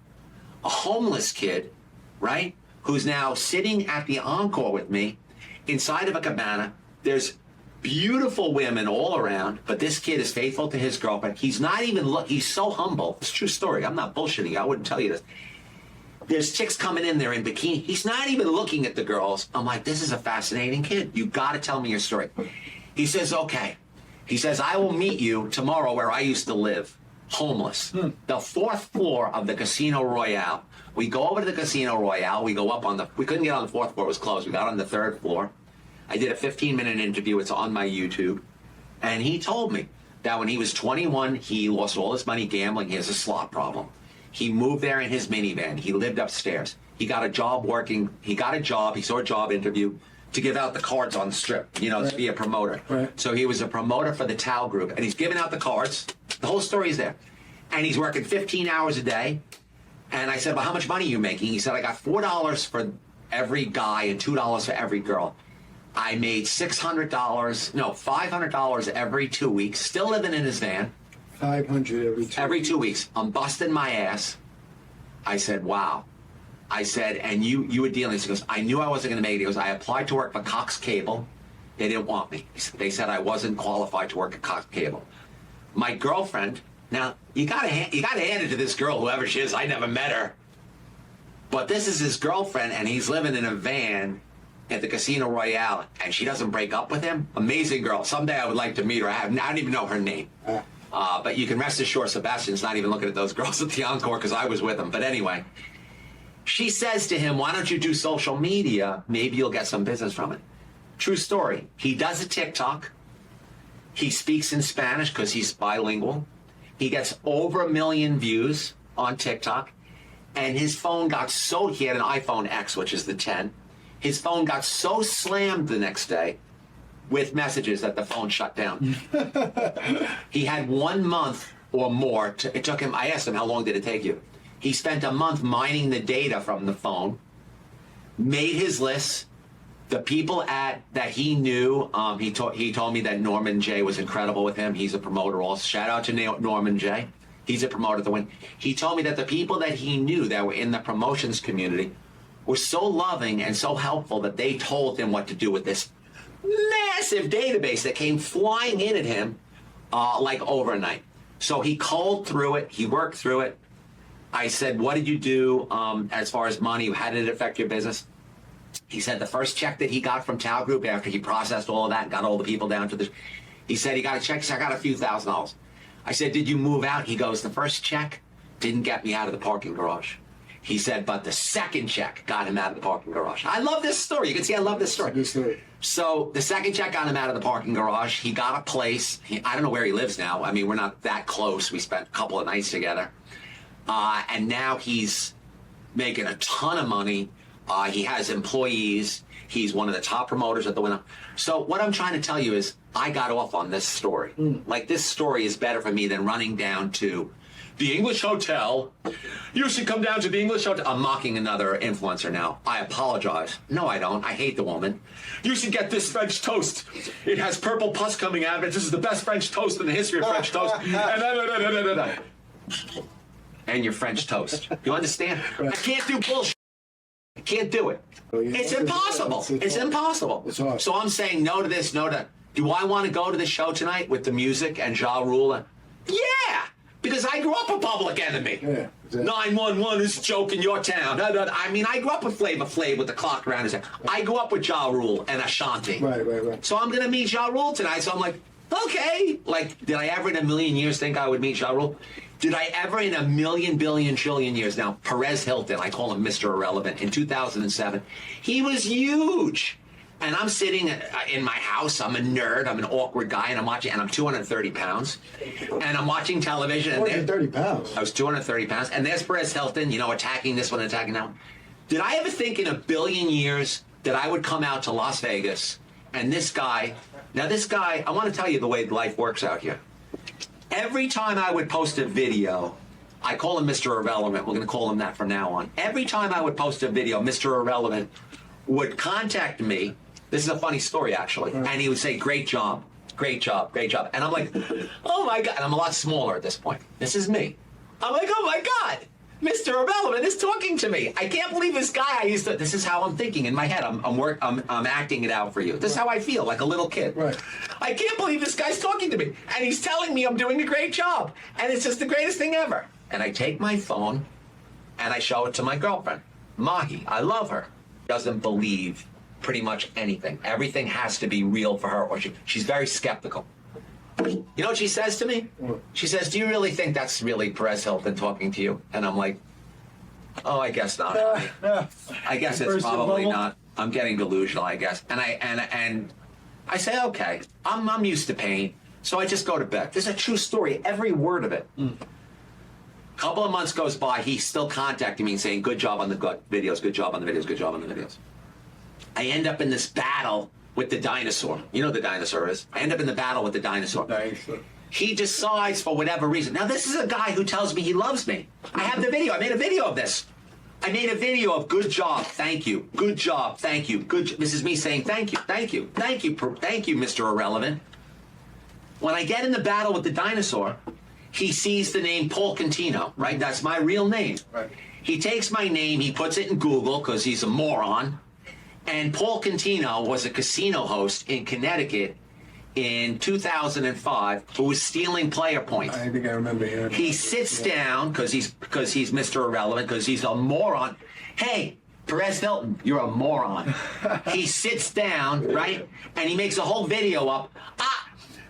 A homeless kid, right, who's now sitting at the Encore with me inside of a cabana. There's beautiful women all around, but this kid is faithful to his girlfriend. He's not even he's so humble. It's a true story. I'm not bullshitting you. I wouldn't tell you this. There's chicks coming in there in bikini. He's not even looking at the girls. I'm like, this is a fascinating kid. You got to tell me your story. He says, okay. He says, I will meet you tomorrow where I used to live, homeless. The 4th floor of the Casino Royale. We go over to the Casino Royale. We go up on we couldn't get on the 4th floor. It was closed. We got on the 3rd floor. I did a 15-minute interview. It's on my YouTube. And he told me that when he was 21, he lost all his money gambling. He has a slot problem. He moved there in his minivan. He lived upstairs. He got a job working. He got a job. He saw a job interview to give out the cards on the strip, you know, to be a promoter. So he was a promoter for the Tao Group, and he's giving out the cards. The whole story is there. And he's working 15 hours a day. And I said, well, how much money are you making? He said, I got $4 for every guy and $2 for every girl. I made $500 every 2 weeks, still living in his van. 500 every 2 weeks. I'm busting my ass. I said, wow. I said, and you were dealing. He goes, I knew I wasn't going to make it. He goes, I applied to work for Cox Cable. They didn't want me. They said I wasn't qualified to work at Cox Cable. My girlfriend, now you gotta hand it to this girl, whoever she is. I never met her, but this is his girlfriend, and he's living in a van at the Casino Royale, and she doesn't break up with him. Amazing girl. Someday I would like to meet her. I don't even know her name. But you can rest assured Sebastian's not even looking at those girls at the Encore because I was with him. But anyway, she says to him, why don't you do social media? Maybe you'll get some business from it. True story. He does a TikTok. He speaks in Spanish because he's bilingual. He gets over 1 million views on TikTok. And his phone got so, he had an iPhone X, which is the 10. His phone got so slammed the next day with messages that the phone shut down. He had 1 month or more. It took him, I asked him, how long did it take you? He spent a month mining the data from the phone, made his lists. The people that he knew, he told me that Norman J was incredible with him. He's a promoter also. Shout out to Norman J. He's a promoter to win. He told me that the people that he knew that were in the promotions community were so loving and so helpful that they told him what to do with this massive database that came flying in at him like overnight. So he called through it. He worked through it. I said, what did you do as far as money? How did it affect your business? He said the first check that he got from Tao Group after he processed all of that and got all the people down to the, he said he got a check. He said, I got a few $1,000s. I said, did you move out? He goes, the first check didn't get me out of the parking garage. He said, but the second check got him out of the parking garage. I love this story. You can see I love this story. Good story. So the second check got him out of the parking garage. He got a place. I don't know where he lives now. I mean, we're not that close. We spent a couple of nights together. And now he's making a ton of money. He has employees. He's one of the top promoters at the winner. So what I'm trying to tell you is I got off on this story. Like, this story is better for me than running down to the English Hotel. You should come down to the English Hotel. I'm mocking another influencer now. I apologize. No, I don't. I hate the woman. You should get this French toast. It has purple pus coming out of it. This is the best French toast in the history of French toast. And your French toast. You understand? I can't do bullshit. I can't do it. It's impossible. It's impossible. It's hard. So I'm saying no to this, no to... Do I want to go to the show tonight with the music and Ja Rule? Yeah! Because I grew up a Public Enemy. Yeah, exactly. 911 is a joke in your town. I mean, I grew up with Flavor Flav with the clock around his head. I grew up with Ja Rule and Ashanti. Right. So I'm going to meet Ja Rule tonight. So I'm like, okay. Like, did I ever in a million years think I would meet Ja Rule? Did I ever in a million, billion, trillion years? Now, Perez Hilton, I call him Mr. Irrelevant, in 2007, he was huge. And I'm sitting in my house. I'm a nerd. I'm an awkward guy, and I'm watching. And I'm 230 pounds, and I'm watching television. And 230 pounds. I was 230 pounds, and there's Perez Hilton, you know, attacking this one, attacking that one. Did I ever think in a billion years that I would come out to Las Vegas, and this guy? Now, this guy, I want to tell you the way life works out here. Every time I would post a video, I call him Mr. Irrelevant. We're going to call him that from now on. Every time I would post a video, Mr. Irrelevant would contact me. This is a funny story, actually. And he would say, great job, great job, great job. And I'm like, oh, my God. And I'm a lot smaller at this point. This is me. I'm like, oh, my God. Mr. Irrelevant is talking to me. I can't believe this guy I used to... This is how I'm thinking in my head. I'm acting it out for you. This is how I feel, like a little kid. Right. I can't believe this guy's talking to me. And he's telling me I'm doing a great job. And it's just the greatest thing ever. And I take my phone and I show it to my girlfriend, Mahi. I love her. Doesn't believe pretty much anything. Everything has to be real for her, or she's very skeptical. You know what she says to me? She says, do you really think that's really Perez Hilton talking to you? And I'm like, oh, I guess not. I guess it's probably not. I'm getting delusional, I guess. And I say, okay, I'm used to pain, so I just go to bed. This is a true story, every word of it. Couple of months goes by, he's still contacting me and saying, good job on the videos, good job on the videos, good job on the videos. I end up in this battle with the dinosaur. You know who the dinosaur is. I end up in the battle with the dinosaur. He decides for whatever reason. Now, this is a guy who tells me he loves me. I have the video. I made a video of this. I made a video of good job, thank you. Good job, thank you. This is me saying thank you, thank you, thank you, thank you, Mr. Irrelevant. When I get in the battle with the dinosaur, he sees the name Paul Contino, right? That's my real name. Right. He takes my name, he puts it in Google because he's a moron. And Paul Contino was a casino host in Connecticut in 2005 who was stealing player points. I think I remember hearing. He sits down because he's Mr. Irrelevant, because he's a moron. Hey, Perez Hilton, you're a moron. He sits down, right? And he makes a whole video up.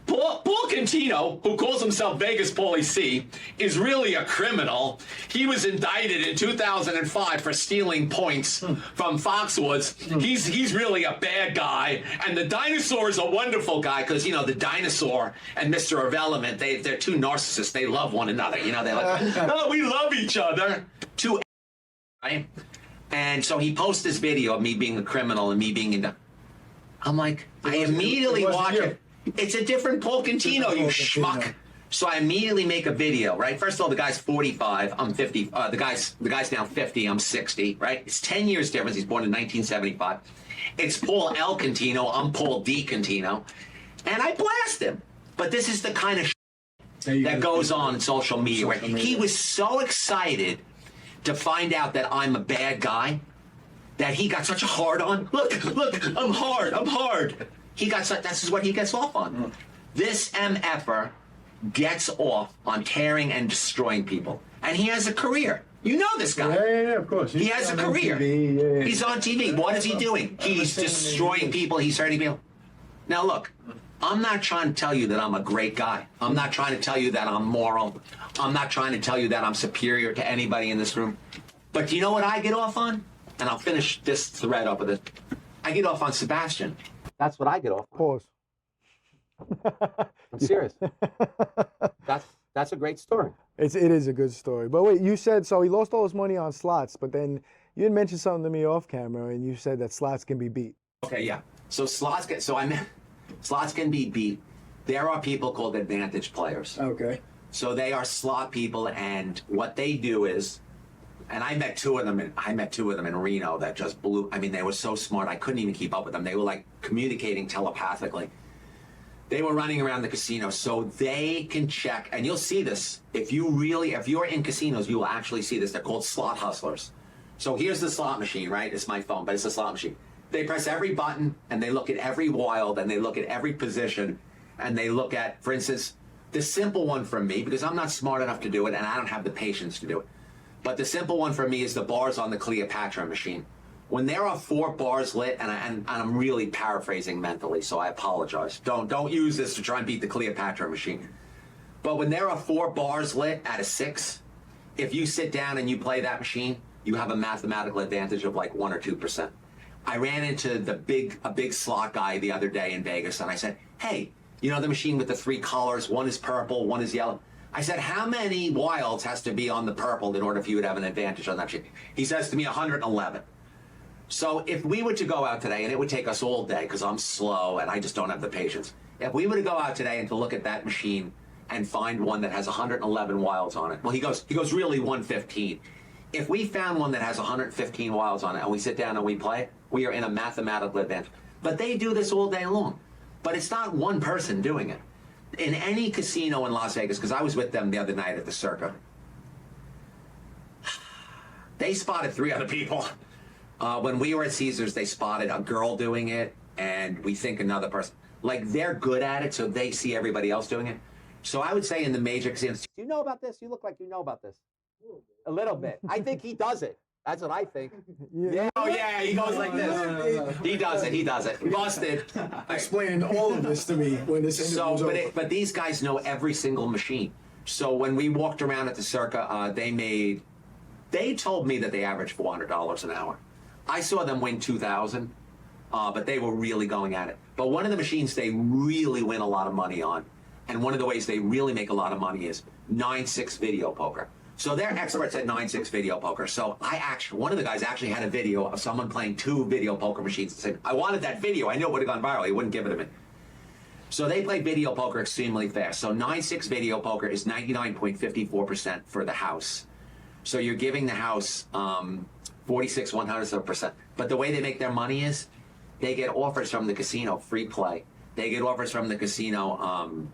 Paul Cantino, who calls himself Vegas Pauly C, is really a criminal. He was indicted in 2005 for stealing points from Foxwoods. He's really a bad guy. And the dinosaur is a wonderful guy because, you know, the dinosaur and Mr. Irrelevant, they're two narcissists. They love one another. You know, they're like, oh, we love each other. Two, right? And so he posts this video of me being a criminal and me being in. I'm like, I immediately watch it. It's a different Paul Cantino, you schmuck. So I immediately make a video, right? First of all, the guy's 45, I'm 50. The guy's now 50, I'm 60, right? It's 10 years difference. He's born in 1975. It's Paul L. Cantino, I'm Paul D. Cantino. And I blast him. But this is the kind of that goes on in social media, where he was so excited to find out that I'm a bad guy that he got such a hard on. Look, I'm hard. He got such, that's what he gets off on. This MFer gets off on tearing and destroying people. And he has a career. You know this guy. Yeah, of course. He has a career. TV, He's on TV. What is he doing? He's destroying people. He's hurting people. Now look, I'm not trying to tell you that I'm a great guy. I'm not trying to tell you that I'm moral. I'm not trying to tell you that I'm superior to anybody in this room. But do you know what I get off on? And I'll finish this thread up with it. I get off on Sebastian. That's what I get off on. Pause. I'm serious. That's a great story. It is a good story. But wait, you said, so he lost all his money on slots, but then you had mentioned something to me off camera, and you said that slots can be beat. Okay, yeah. So slots can be beat. There are people called advantage players. Okay. So they are slot people, and what they do is, and I met two of them in Reno that just blew. I mean, they were so smart I couldn't even keep up with them. They were like communicating telepathically. They were running around the casino, so they can check, and you'll see this. If you're in casinos, you will actually see this. They're called slot hustlers. So here's the slot machine, right? It's my phone, but it's a slot machine. They press every button, and they look at every wild, and they look at every position, and they look at, for instance, the simple one for me, because I'm not smart enough to do it, and I don't have the patience to do it. But the simple one for me is the bars on the Cleopatra machine. When there are 4 bars lit, and I'm really paraphrasing mentally, so I apologize. Don't use this to try and beat the Cleopatra machine. But when there are 4 bars lit out of 6, if you sit down and you play that machine, you have a mathematical advantage of like 1 or 2%. I ran into a big slot guy the other day in Vegas, and I said, hey, you know the machine with the 3 colors? One is purple, one is yellow. I said, how many wilds has to be on the purple in order for you to have an advantage on that machine? He says to me, 111. So if we were to go out today, and it would take us all day because I'm slow and I just don't have the patience. If we were to go out today and to look at that machine and find one that has 111 wilds on it, well, he goes really 115. If we found one that has 115 wilds on it and we sit down and we play, we are in a mathematical advantage. But they do this all day long. But it's not one person doing it. In any casino in Las Vegas, because I was with them the other night at the Circa, they spotted 3 other people. When we were at Caesars, they spotted a girl doing it, and we think another person. Like, they're good at it, so they see everybody else doing it. So I would say in the major casinos, do you know about this? You look like you know about this. A little bit. I think he does it. That's what I think. Yeah. Oh, yeah, he goes like this. He does it. Busted. Explain all of this to me when this interview's over. But these guys know every single machine. So when we walked around at the Circa, they told me that they averaged $400 an hour. I saw them win 2,000, but they were really going at it. But one of the machines they really win a lot of money on, and one of the ways they really make a lot of money is 9-6 video poker. So they're experts at 9-6 video poker. So one of the guys actually had a video of someone playing 2 video poker machines and said, I wanted that video. I knew it would have gone viral. He wouldn't give it to me. So they play video poker extremely fast. So 9-6 video poker is 99.54% for the house. So you're giving the house 46/100%. But the way they make their money is they get offers from the casino, free play. They get offers from the casino,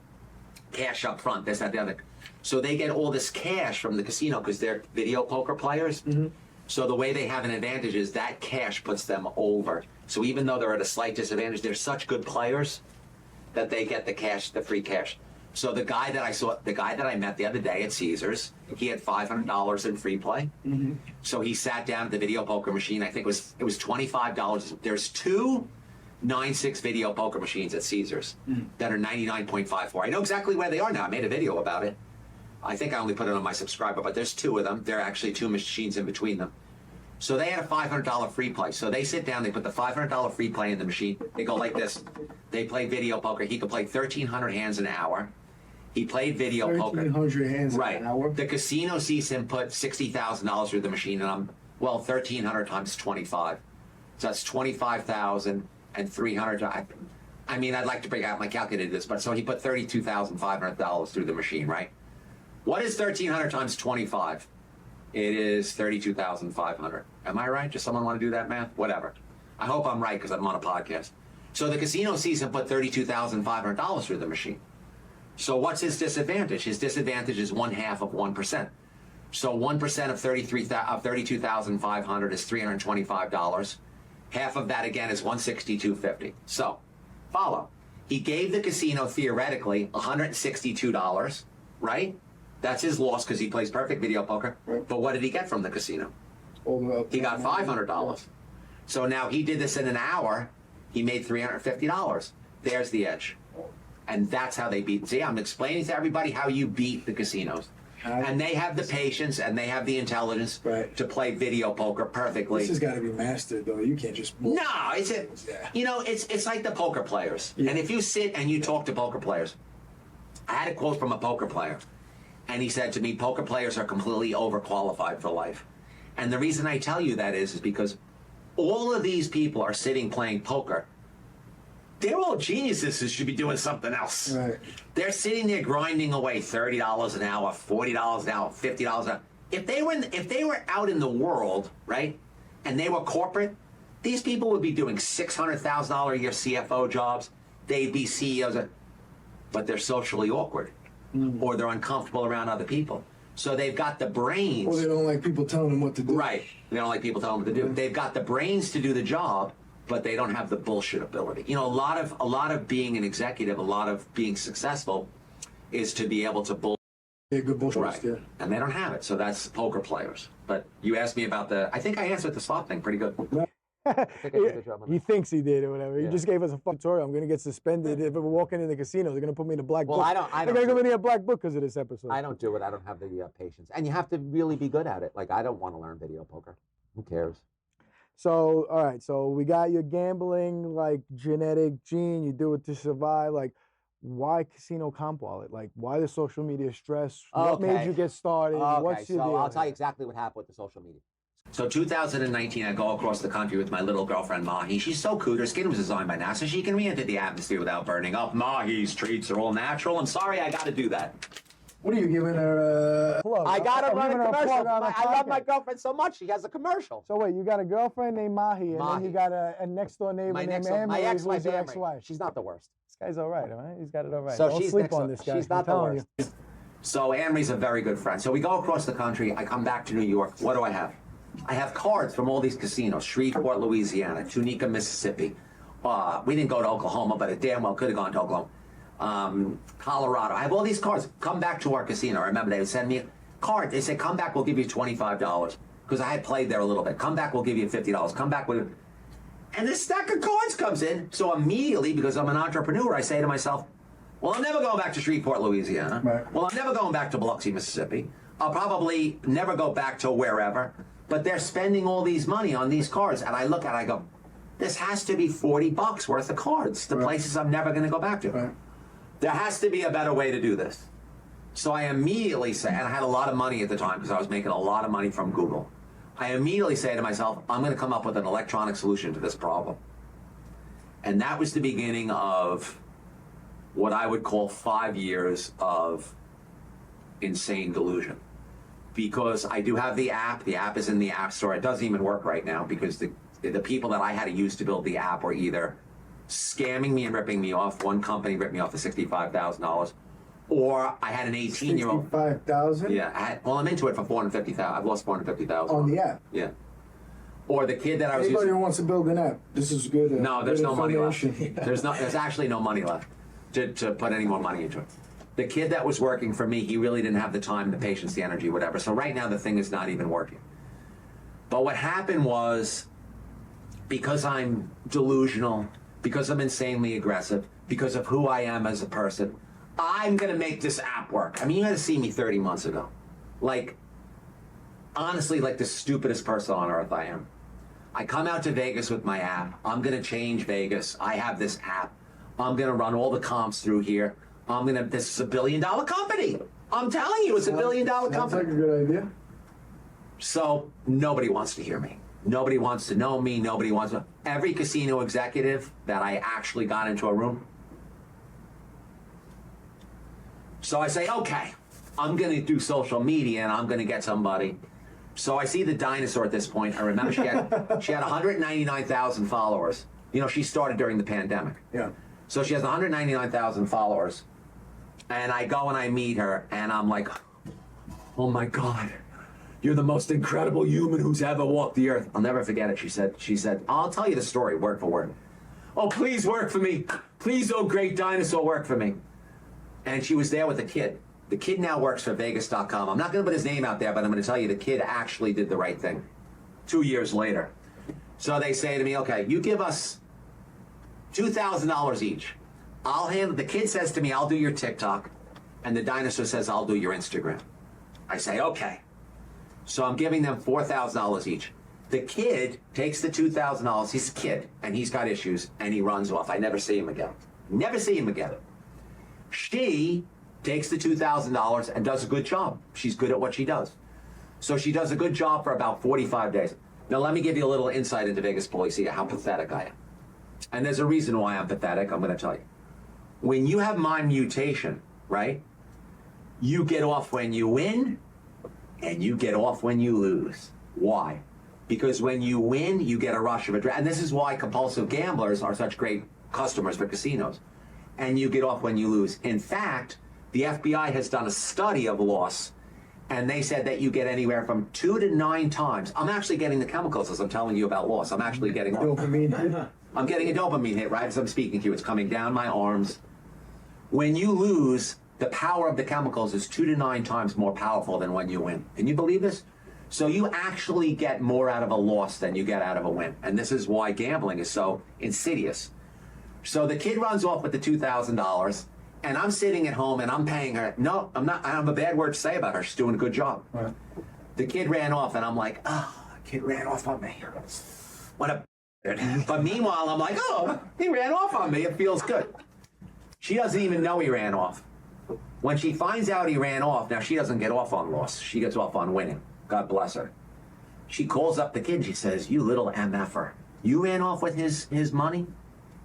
cash up front, this, that, the other. So they get all this cash from the casino because they're video poker players. Mm-hmm. So the way they have an advantage is that cash puts them over. So even though they're at a slight disadvantage, they're such good players that they get the cash, the free cash. So the guy that I met the other day at Caesars, he had $500 in free play. Mm-hmm. So he sat down at the video poker machine. I think it was $25. There's 2 9.6 video poker machines at Caesars that are 99.54. I know exactly where they are now. I made a video about it. I think I only put it on my subscriber, but there's two of them. There are actually two machines in between them. So they had a $500 free play. So they sit down, they put the $500 free play in the machine. They go like this. They play video poker. He could play 1,300 hands an hour. He played video poker. 1,300 hands right. an hour. The casino sees him put $60,000 through the machine, and I'm, well, 1,300 times 25. So that's 25,000 and 300. I mean, I'd like to bring out my calculator this, but so he put $32,500 through the machine, right? What is 1,300 times 25? It is 32,500. Am I right? Does someone want to do that math? Whatever. I hope I'm right because I'm on a podcast. So the casino sees him put $32,500 through the machine. So what's his disadvantage? His disadvantage is 1/2 of 1%. So 1% of 32,500 is $325. Half of that again is $162.50. So follow. He gave the casino theoretically $162, right? That's his loss because he plays perfect video poker. Right. But what did he get from the casino? He got $500. So now he did this in an hour. He made $350. There's the edge. And that's how they beat. See, I'm explaining to everybody how you beat the casinos. And they have the patience and they have the intelligence to play video poker perfectly. This has got to be mastered, though. You can't just... No, you know, it's like the poker players. Yeah. And if you sit and you talk to poker players, I had a quote from a poker player. And he said to me, poker players are completely overqualified for life. And the reason I tell you that is because all of these people are sitting playing poker. They're all geniuses who should be doing something else. Right. They're sitting there grinding away $30 an hour, $40 an hour, $50 an hour. If they were out in the world, right, and they were corporate, these people would be doing $600,000 a year CFO jobs. They'd be CEOs, but they're socially awkward. Or they're uncomfortable around other people. So they've got the brains. Or they don't like people telling them what to do. Right. They don't like people telling them what to do. They've got the brains to do the job, but they don't have the bullshit ability. You know, a lot of being an executive, a lot of being successful is to be able to bull. Yeah, good bullshit. Right. Yeah. And they don't have it. So that's poker players. But you asked me about I think I answered the slot thing pretty good. He thinks he did or whatever. He just gave us a fucking tutorial. I'm going to get suspended if we're walking in the casino. They're going to put me in a black book. I don't. They're going to put me in a black book because of this episode. I don't do it. I don't have the patience. And you have to really be good at it. Like, I don't want to learn video poker. Who cares? So, all right. So we got your gambling, like, genetic gene. You do it to survive. Like, why Casino Comp Wallet? Like, why the social media stress? What made you get started? What's your deal? I'll tell you exactly what happened with the social media. So 2019, I go across the country with my little girlfriend, Mahi. She's so cute. Her skin was designed by NASA. She can re-enter the atmosphere without burning up. Mahi's treats are all natural. I'm sorry I got to do that. What are you giving her? Plug. I got to run a commercial. I love my podcast. girlfriend so much. She has a commercial. So wait, you got a girlfriend named Mahi, and then you got a next door neighbor named Amory. My ex-wife. Your ex-wife. She's not the worst. This guy's all right, all right? He's got it all right. So don't she's sleep on this guy. She's not the worst. You. So Amory's a very good friend. So we go across the country. I come back to New York. What do I have? I have cards from all these casinos: Shreveport, Louisiana, Tunica, Mississippi. We didn't go to Oklahoma, but it damn well could have gone to Oklahoma. Colorado. I have all these cards. Come back to our casino. I remember they would send me a card. They say, come back, we'll give you $25. Because I had played there a little bit. Come back, we'll give you $50. Come back with... And this stack of cards comes in. So immediately, because I'm an entrepreneur, I say to myself, well, I'm never going back to Shreveport, Louisiana. Right. Well, I'm never going back to Biloxi, Mississippi. I'll probably never go back to wherever. But they're spending all these money on these cards. And I look at it, I go, this has to be $40 worth of cards. The places I'm never going to go back to. Right. There has to be a better way to do this. So I immediately say, and I had a lot of money at the time because I was making a lot of money from Google. I immediately say to myself, I'm going to come up with an electronic solution to this problem. And that was the beginning of what I would call 5 years of insane delusion. Because I do have the app is in the App Store. It doesn't even work right now because the people that I had to use to build the app were either scamming me and ripping me off. One company ripped me off for $65,000. Or I had an 18-year-old. $65,000? Yeah. Well, I'm into it for $450,000. I've lost $450,000. On the app? Yeah. Or the kid that I was Anybody using. who wants to build an app, this is good. No, there's no money left. Yeah. There's actually no money left to put any more money into it. The kid that was working for me, he really didn't have the time, the patience, the energy, whatever. So right now the thing is not even working. But what happened was, because I'm delusional, because I'm insanely aggressive, because of who I am as a person, I'm gonna make this app work. I mean, you had to see me 30 months ago. Like, honestly, like the stupidest person on earth I am. I come out to Vegas with my app. I'm gonna change Vegas. I have this app. I'm gonna run all the comps through here. This is $1 billion company. I'm telling you, it's $1 billion company. Sounds like a good idea. So nobody wants to hear me. Nobody wants to know me. Nobody wants to. Every casino executive that I actually got into a room. So I say, okay, I'm going to do social media and I'm going to get somebody. So I see the dinosaur at this point. I remember she had 199,000 followers. You know, she started during the pandemic. Yeah. So she has 199,000 followers. And I go and I meet her and I'm like, oh my God. You're the most incredible human who's ever walked the earth. I'll never forget it. She said, I'll tell you the story word for word. Oh, please work for me. Please, oh great dinosaur, work for me. And she was there with the kid. The kid now works for Vegas.com. I'm not going to put his name out there, but I'm going to tell you the kid actually did the right thing 2 years later. So they say to me, okay, you give us $2,000 each. I'll handle, the kid says to me, I'll do your TikTok. And the dinosaur says, I'll do your Instagram. I say, okay. So I'm giving them $4,000 each. The kid takes the $2,000. He's a kid, and he's got issues, and he runs off. I never see him again. Never see him again. She takes the $2,000 and does a good job. She's good at what she does. So she does a good job for about 45 days. Now, let me give you a little insight into Vegas Pauly C, how pathetic I am. And there's a reason why I'm pathetic, I'm going to tell you. When you have mind mutation, right, you get off when you win, and you get off when you lose. Why? Because when you win, you get a rush of adrenaline. And this is why compulsive gamblers are such great customers for casinos. And you get off when you lose. In fact, the FBI has done a study of loss, and they said that you get anywhere from 2 to 9 times. I'm actually getting the chemicals as I'm telling you about loss. I'm actually getting Dopamine. I'm getting a dopamine hit right as I'm speaking to you. It's coming down my arms. When you lose, the power of the chemicals is 2 to 9 times more powerful than when you win. Can you believe this? So you actually get more out of a loss than you get out of a win. And this is why gambling is so insidious. So the kid runs off with the $2,000, and I'm sitting at home and I'm paying her. No, I'm not. I have a bad word to say about her. She's doing a good job. Right. The kid ran off, and I'm like, oh, the kid ran off on me. What a. But meanwhile, I'm like, oh, he ran off on me. It feels good. She doesn't even know he ran off. When she finds out he ran off, now she doesn't get off on loss. She gets off on winning. God bless her. She calls up the kid. She says, you little MFer. You ran off with his money?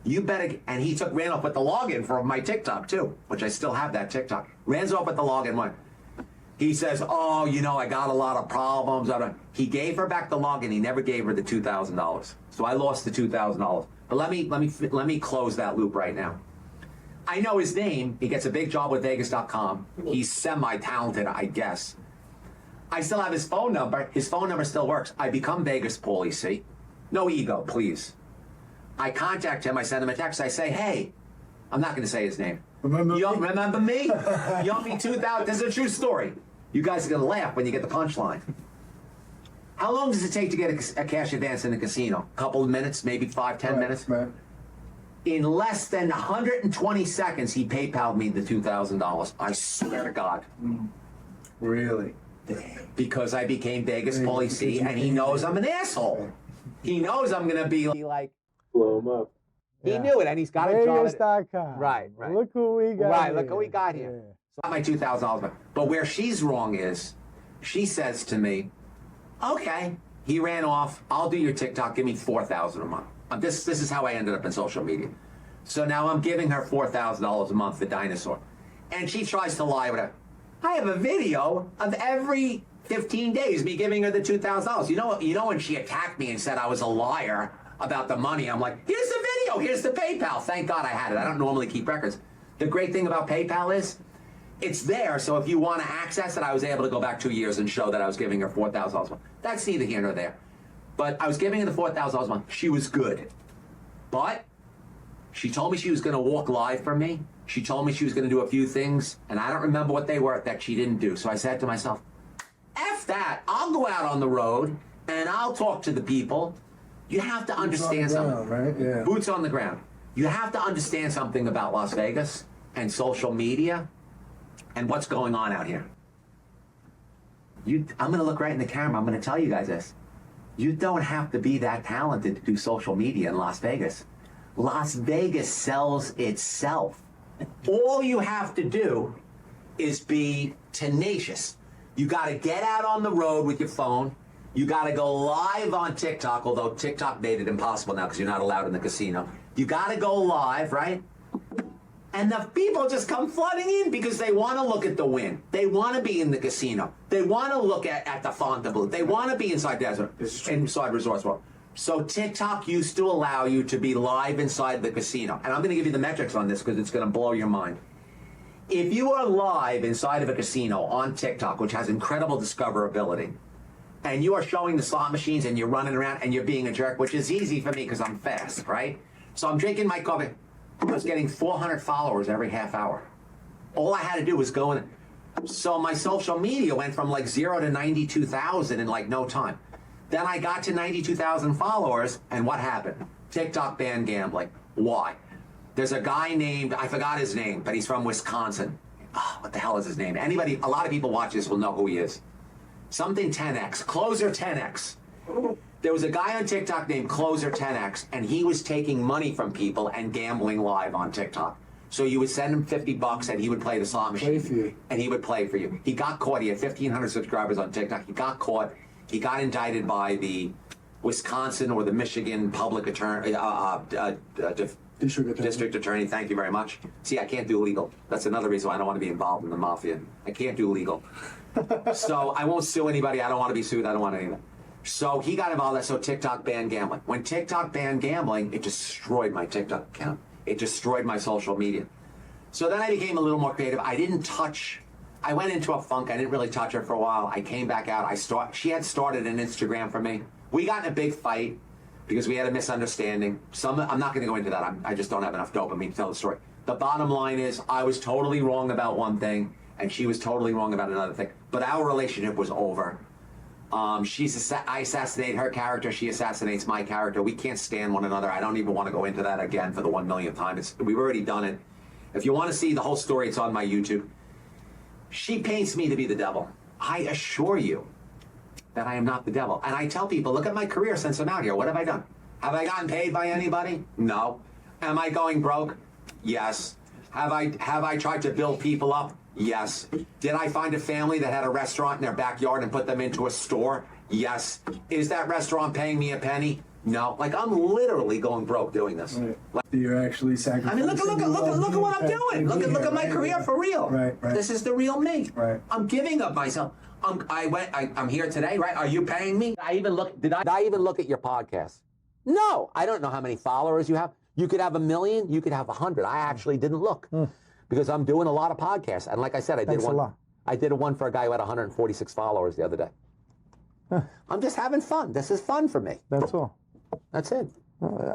You better, and he ran off with the login for my TikTok too, which I still have that TikTok. Ran off with the login one. He says, oh, you know, I got a lot of problems. He gave her back the login. He never gave her the $2,000. So I lost the $2,000. But let me close that loop right now. I know his name. He gets a big job with vegas.com. He's semi-talented, I guess. I still have his phone number. His phone number still works. I become Vegas Pauly C. No ego, please. I contact him. I send him a text. I say, hey, I'm not going to say his name. Remember you me? remember me? You owe me $2,000. This is a true story. You guys are going to laugh when you get the punchline. How long does it take to get a cash advance in a casino? A couple of minutes, maybe 5-10 minutes? Right. In less than 120 seconds, he PayPal'd me the $2,000. I swear to God. Really? Because I became Vegas Pauly C, and he knows I'm an asshole. He knows I'm going to be like, Blow him up. he knew it, and he's got a job. Vegas.com. Right. Look who we got. Right, here. look who we got here. So I got my $2,000. But where she's wrong is, she says to me, okay, he ran off. I'll do your TikTok. Give me $4,000 a month. This is how I ended up in social media. So now I'm giving her $4,000 a month, the dinosaur. And she tries to lie with her. I have a video of every 15 days me giving her the $2,000. You know when she attacked me and said I was a liar about the money, I'm like, here's the video, here's the PayPal. Thank God I had it. I don't normally keep records. The great thing about PayPal is it's there, so if you want to access it, I was able to go back 2 years and show that I was giving her $4,000 a month. That's neither here nor there. But I was giving her the $4,000 a month. She was good. But she told me she was going to walk live for me. She told me she was going to do a few things, and I don't remember what they were that she didn't do. So I said to myself, F that. I'll go out on the road, and I'll talk to the people. You have to understand something. Right? Yeah. Boots on the ground. You have to understand something about Las Vegas and social media and what's going on out here. I'm going to look right in the camera. I'm going to tell you guys this. You don't have to be that talented to do social media in Las Vegas. Las Vegas sells itself. All you have to do is be tenacious. You got to get out on the road with your phone. You got to go live on TikTok, although TikTok made it impossible now because you're not allowed in the casino. You got to go live, right? And the people just come flooding in because they want to look at the win. They want to be in the casino. They want to look at the Fontainebleau. They want to be inside Resorts World. So TikTok used to allow you to be live inside the casino. And I'm going to give you the metrics on this because it's going to blow your mind. If you are live inside of a casino on TikTok, which has incredible discoverability, and you are showing the slot machines and you're running around and you're being a jerk, which is easy for me because I'm fast, right? So I'm drinking my coffee. I was getting 400 followers every half hour. All I had to do was go in. So my social media went from like 0 to 92,000 in like no time. Then I got to 92,000 followers, and what happened? TikTok banned gambling. Why? There's a guy named, I forgot his name, but he's from Wisconsin. Oh, what the hell is his name? Anybody, a lot of people watch this will know who he is. Something 10X, Closer 10X. There was a guy on TikTok named Closer 10X, and he was taking money from people and gambling live on TikTok. So you would send him $50 and he would play the slot machine. Play for you. And he would play for you. He got caught. He had 1,500 subscribers on TikTok. He got caught. He got indicted by the Wisconsin or the Michigan public attorney, district attorney. Thank you very much. See, I can't do legal. That's another reason why I don't want to be involved in the mafia. I can't do legal. So I won't sue anybody. I don't want to be sued. I don't want anything. So he got involved. So TikTok banned gambling. When TikTok banned gambling, it destroyed my TikTok account. It destroyed my social media. So then I became a little more creative. I went into a funk. I didn't really touch her for a while. I came back out. She had started an Instagram for me. We got in a big fight because we had a misunderstanding. I'm not going to go into that. I just don't have enough dopamine to tell the story. The bottom line is I was totally wrong about one thing, and she was totally wrong about another thing. But our relationship was over. I assassinate her character. She assassinates my character. We can't stand one another. I don't even want to go into that again for the 1 millionth time. We've already done it. If you want to see the whole story, it's on my YouTube. She paints me to be the devil. I assure you that I am not the devil. And I tell people, look at my career since I'm out here. What have I done? Have I gotten paid by anybody? No. Am I going broke? Yes. Have I tried to build people up? Yes. Did I find a family that had a restaurant in their backyard and put them into a store? Yes. Is that restaurant paying me a penny? No. Like, I'm literally going broke doing this. Right. You're actually sacrificing. I mean, look at what I'm doing. Look at my career for real. Right. This is the real me. Right. I'm giving up myself. I'm here today, right? Are you paying me? Did I even look at your podcast? No. I don't know how many followers you have. You could have 1 million. You could have 100. I actually didn't look. Because I'm doing a lot of podcasts. And like I said, I did one for a guy who had 146 followers the other day. I'm just having fun. This is fun for me. That's all. That's it.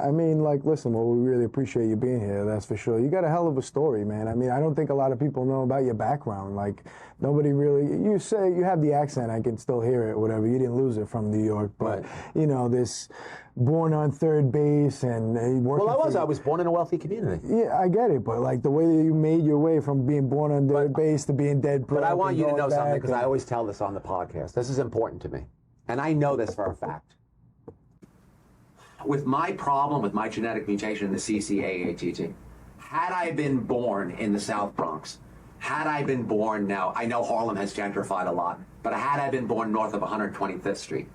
I mean, like, listen, well, we really appreciate you being here, that's for sure. You got a hell of a story, man. I mean, I don't think a lot of people know about your background. Like, nobody really, you say you have the accent, I can still hear it, whatever. You didn't lose it from New York, but, right. You know, this born on third base and working. Well, I was born in a wealthy community. Yeah, I get it, but like the way that you made your way from being born on third base to being dead broke. But I want you to know something, because and I always tell this on the podcast. This is important to me. And I know this for a fact. With my problem, with my genetic mutation in the CCAATT, had I been born in the South Bronx, had I been born now, I know Harlem has gentrified a lot, but had I been born north of 125th Street,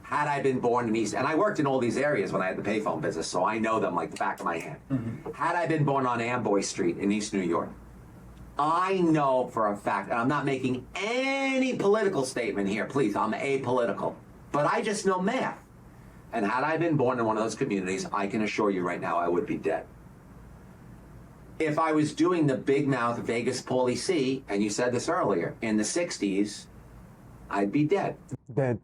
had I been born in East, and I worked in all these areas when I had the payphone business, so I know them like the back of my hand. Had I been born on Amboy Street in East New York, I know for a fact, and I'm not making any political statement here, please, I'm apolitical, but I just know math. And had I been born in one of those communities, I can assure you right now I would be dead. If I was doing the big mouth Vegas Pauly C, and you said this earlier, in the 60s, I'd be dead. dead.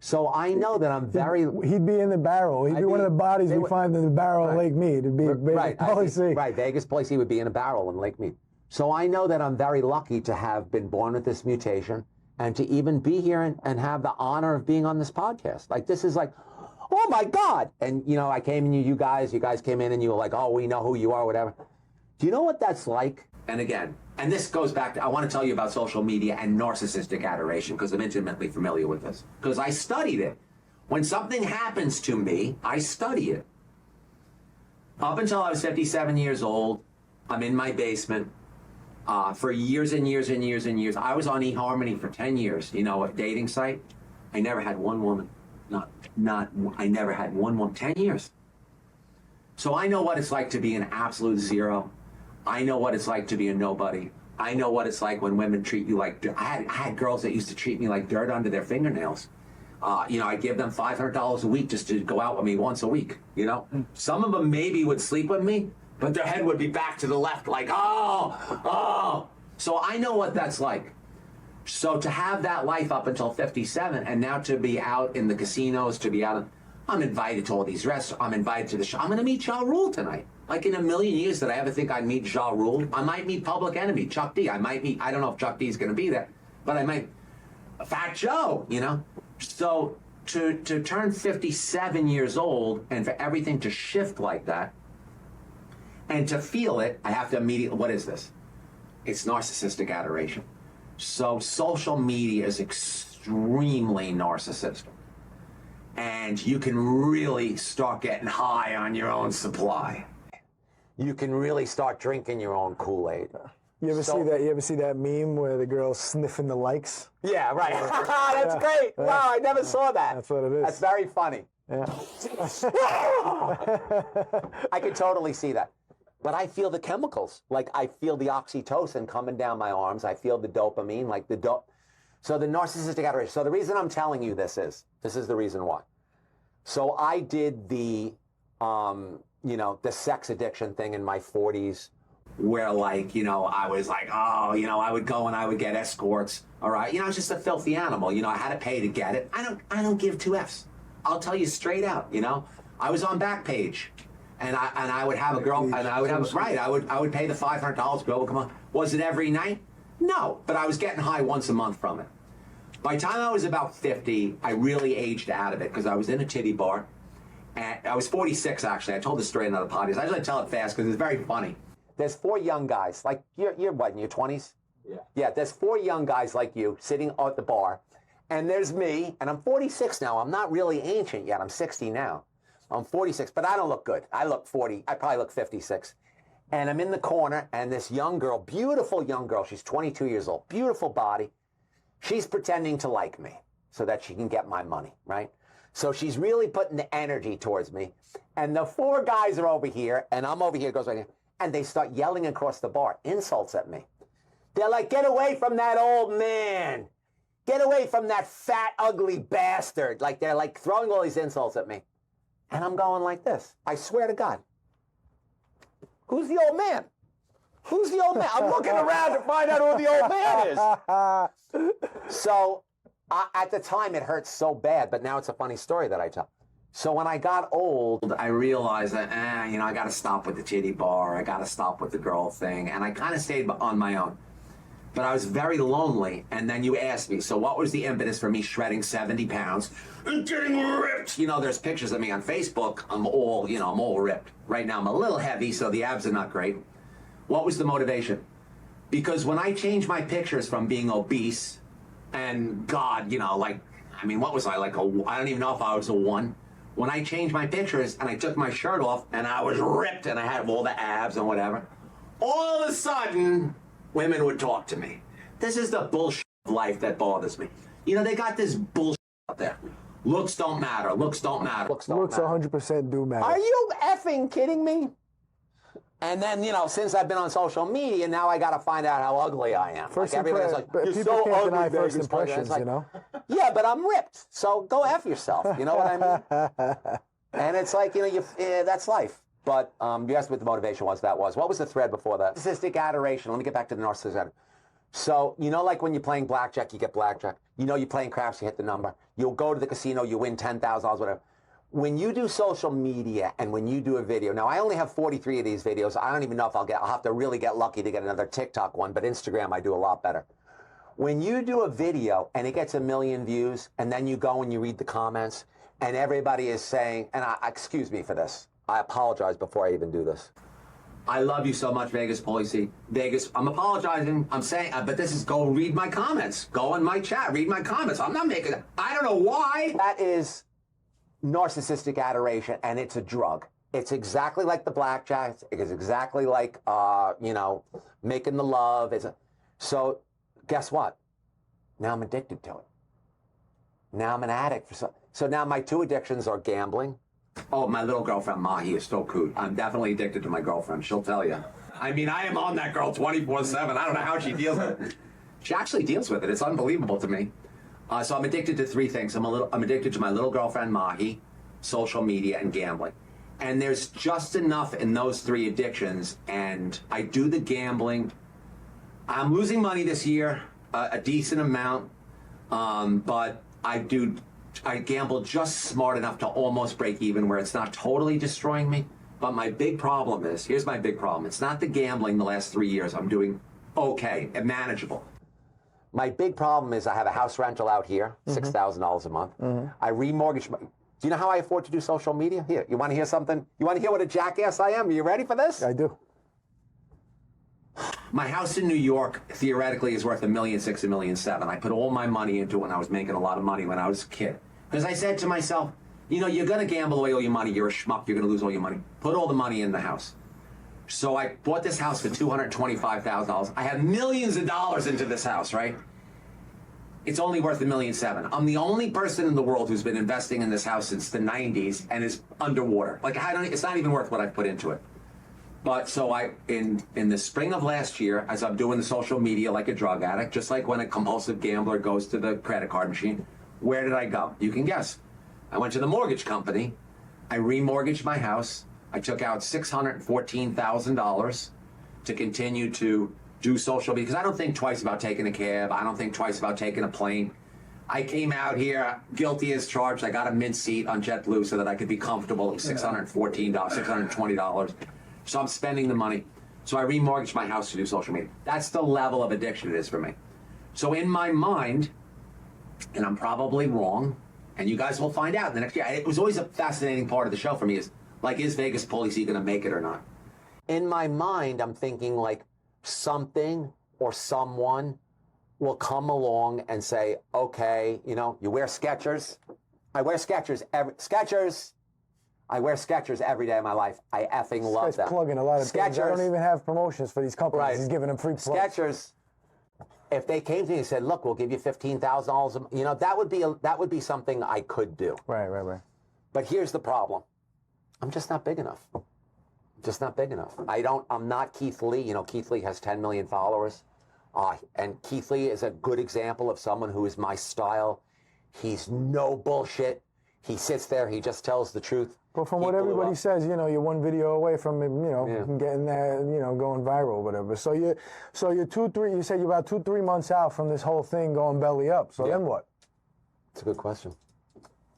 So I know that I'm very... He'd be in the barrel. He'd be one of the bodies we find in the barrel of Lake Mead. It'd be Vegas Pauly C. Right, Vegas Pauly C would be in a barrel in Lake Mead. So I know that I'm very lucky to have been born with this mutation and to even be here and have the honor of being on this podcast. Like, this is like... oh my God. And, you know, I came and you guys came in and you were like, oh, we know who you are, whatever. Do you know what that's like? And again, and this goes back to, I want to tell you about social media and narcissistic adoration because I'm intimately familiar with this. Because I studied it. When something happens to me, I study it. Up until I was 57 years old, I'm in my basement for years and years and years and years. I was on eHarmony for 10 years, you know, a dating site. I never had one woman. I never had one woman. 10 years. So I know what it's like to be an absolute zero. I know what it's like to be a nobody. I know what it's like when women treat you like dirt. I had girls that used to treat me like dirt under their fingernails. You know, I give them $500 a week just to go out with me once a week, you know? Some of them maybe would sleep with me, but their head would be back to the left like, oh. So I know what that's like. So to have that life up until 57 and now to be out in the casinos, to be out, I'm invited to all these restaurants, I'm invited to the show. I'm going to meet Ja Rule tonight. Like in a million years, did I ever think I'd meet Ja Rule? I might meet Public Enemy, Chuck D. I might meet, I don't know if Chuck D is going to be there, but I might, Fat Joe, you know? So to turn 57 years old and for everything to shift like that and to feel it, I have to immediately, what is this? It's narcissistic adoration. So social media is extremely narcissistic. And you can really start getting high on your own supply. You can really start drinking your own Kool-Aid. You ever see that? You ever see that meme where the girl's sniffing the likes? Yeah, right. That's great. Yeah. Wow, I never saw that. That's what it is. That's very funny. Yeah. I could totally see that. But I feel the chemicals. Like I feel the oxytocin coming down my arms. I feel the dopamine, like the dope. So the narcissistic adoration. So the reason I'm telling you this is the reason why. So I did the, you know, the sex addiction thing in my 40s where like, you know, I was like, oh, you know, I would go and I would get escorts. All right. You know, I was just a filthy animal. You know, I had to pay to get it. I don't give two Fs. I'll tell you straight out, you know, I was on Backpage. And I would have a girl, and I would have, right, I would pay the $500, girl would come on. Was it every night? No, but I was getting high once a month from it. By the time I was about 50, I really aged out of it because I was in a titty bar. And I was 46, actually. I told this story in another podcast. I usually tell it fast because it's very funny. There's four young guys, like, you're what, in your 20s? Yeah. Yeah, there's four young guys like you sitting at the bar. And there's me, and I'm 46 now. I'm not really ancient yet. I'm 60 now. I'm 46, but I don't look good. I look 40. I probably look 56. And I'm in the corner, and this young girl, beautiful young girl, she's 22 years old, beautiful body. She's pretending to like me so that she can get my money, right? So she's really putting the energy towards me. And the four guys are over here, and I'm over here, goes right here, and they start yelling across the bar, insults at me. They're like, get away from that old man. Get away from that fat, ugly bastard. Like, they're like throwing all these insults at me. And I'm going like this. I swear to God. Who's the old man? Who's the old man? I'm looking around to find out who the old man is. So at the time, it hurt so bad, but now it's a funny story that I tell. So when I got old, I realized that, you know, I got to stop with the titty bar. I got to stop with the girl thing. And I kind of stayed on my own. But I was very lonely. And then you asked me, so what was the impetus for me shredding 70 pounds and getting ripped? You know, there's pictures of me on Facebook. I'm all ripped. Right now, I'm a little heavy, so the abs are not great. What was the motivation? Because when I changed my pictures from being obese and God, you know, like, I mean, what was I, like I don't even know if I was a 1. When I changed my pictures and I took my shirt off and I was ripped and I had all the abs and whatever, all of a sudden, women would talk to me. This is the bullshit of life that bothers me. You know, they got this bullshit out there. Looks don't matter. Looks don't matter. Looks 100% do matter. Are you effing kidding me? And then, you know, since I've been on social media, now I got to find out how ugly I am. First like everybody's like, but you're people so can't ugly, deny first Vegas impressions, like, you know? Yeah, but I'm ripped. So go F yourself. You know what I mean? And it's like, you know, that's life. But you asked me what the motivation was. What was the thread before that? Narcissistic adoration. Let me get back to the narcissistic. So, you know, like when you're playing blackjack, you get blackjack. You know, you're playing craps, you hit the number. You'll go to the casino, you win $10,000, whatever. When you do social media and when you do a video, now I only have 43 of these videos. I don't even know if I'll have to really get lucky to get another TikTok one, but Instagram I do a lot better. When you do a video and it gets 1 million views and then you go and you read the comments, And everybody is saying, and excuse me for this. I apologize before I even do this. I love you so much, Vegas Pauly C. Vegas, I'm apologizing. I'm saying, but this is, go read my comments. Go in my chat, read my comments. I'm not making it. I don't know why. That is narcissistic adoration, and it's a drug. It's exactly like the blackjack. It's exactly like, you know, making the love. So guess what? Now I'm addicted to it. Now I'm an addict. So now my two addictions are gambling. Oh, my little girlfriend, Mahi, is still cool. I'm definitely addicted to my girlfriend. She'll tell you. I mean, I am on that girl 24/7. I don't know how she deals with it. She actually deals with it. It's unbelievable to me. So I'm addicted to three things. I'm addicted to my little girlfriend, Mahi, social media, and gambling. And there's just enough in those three addictions. And I do the gambling. I'm losing money this year, a decent amount, but I gamble just smart enough to almost break even where it's not totally destroying me. But my big problem is, here's my big problem. It's not the gambling the last 3 years. I'm doing okay and manageable. My big problem is I have a house rental out here, $6,000 a month. I remortgage my, do you know how I afford to do social media? Here, you want to hear something? You want to hear what a jackass I am? Are you ready for this? I do. My house in New York, theoretically, is worth $1.6 million, $1.7 million. I put all my money into it when I was making a lot of money when I was a kid. Because I said to myself, you know, you're going to gamble away all your money. You're a schmuck. You're going to lose all your money. Put all the money in the house. So I bought this house for $225,000. I have millions of dollars into this house, right? It's only worth $1.7 million. I'm the only person in the world who's been investing in this house since the 90s and is underwater. Like, it's not even worth what I've put into it. But so in the spring of last year, as I'm doing the social media like a drug addict, just like when a compulsive gambler goes to the credit card machine, where did I go? You can guess. I went to the mortgage company. I remortgaged my house. I took out $614,000 to continue to do social media, because I don't think twice about taking a cab. I don't think twice about taking a plane. I came out here guilty as charged. I got a mint seat on JetBlue so that I could be comfortable at $614, $620. So I'm spending the money. So I remortgaged my house to do social media. That's the level of addiction it is for me. So in my mind, and I'm probably wrong, and you guys will find out in the next year. It was always a fascinating part of the show for me, is like, is Vegas Pauly C going to make it or not? In my mind, I'm thinking like something or someone will come along and say, okay, you know, you wear Skechers. I wear Skechers I wear Skechers every day of my life. I effing love them. Plugging a lot of things. I don't even have promotions for these companies. Right. He's giving them free plugs. Skechers. If they came to me and said, "Look, we'll give you $15,000," you know, that would be something I could do. Right. But here's the problem: I'm just not big enough. Just not big enough. I'm not Keith Lee. You know, Keith Lee has 10 million followers, and Keith Lee is a good example of someone who is my style. He's no bullshit. He sits there. He just tells the truth. But from what everybody says, you know, you're one video away from, you know, getting that, you know, going viral or whatever. So you said you're about 2-3 months out from this whole thing going belly up. So then what? It's a good question.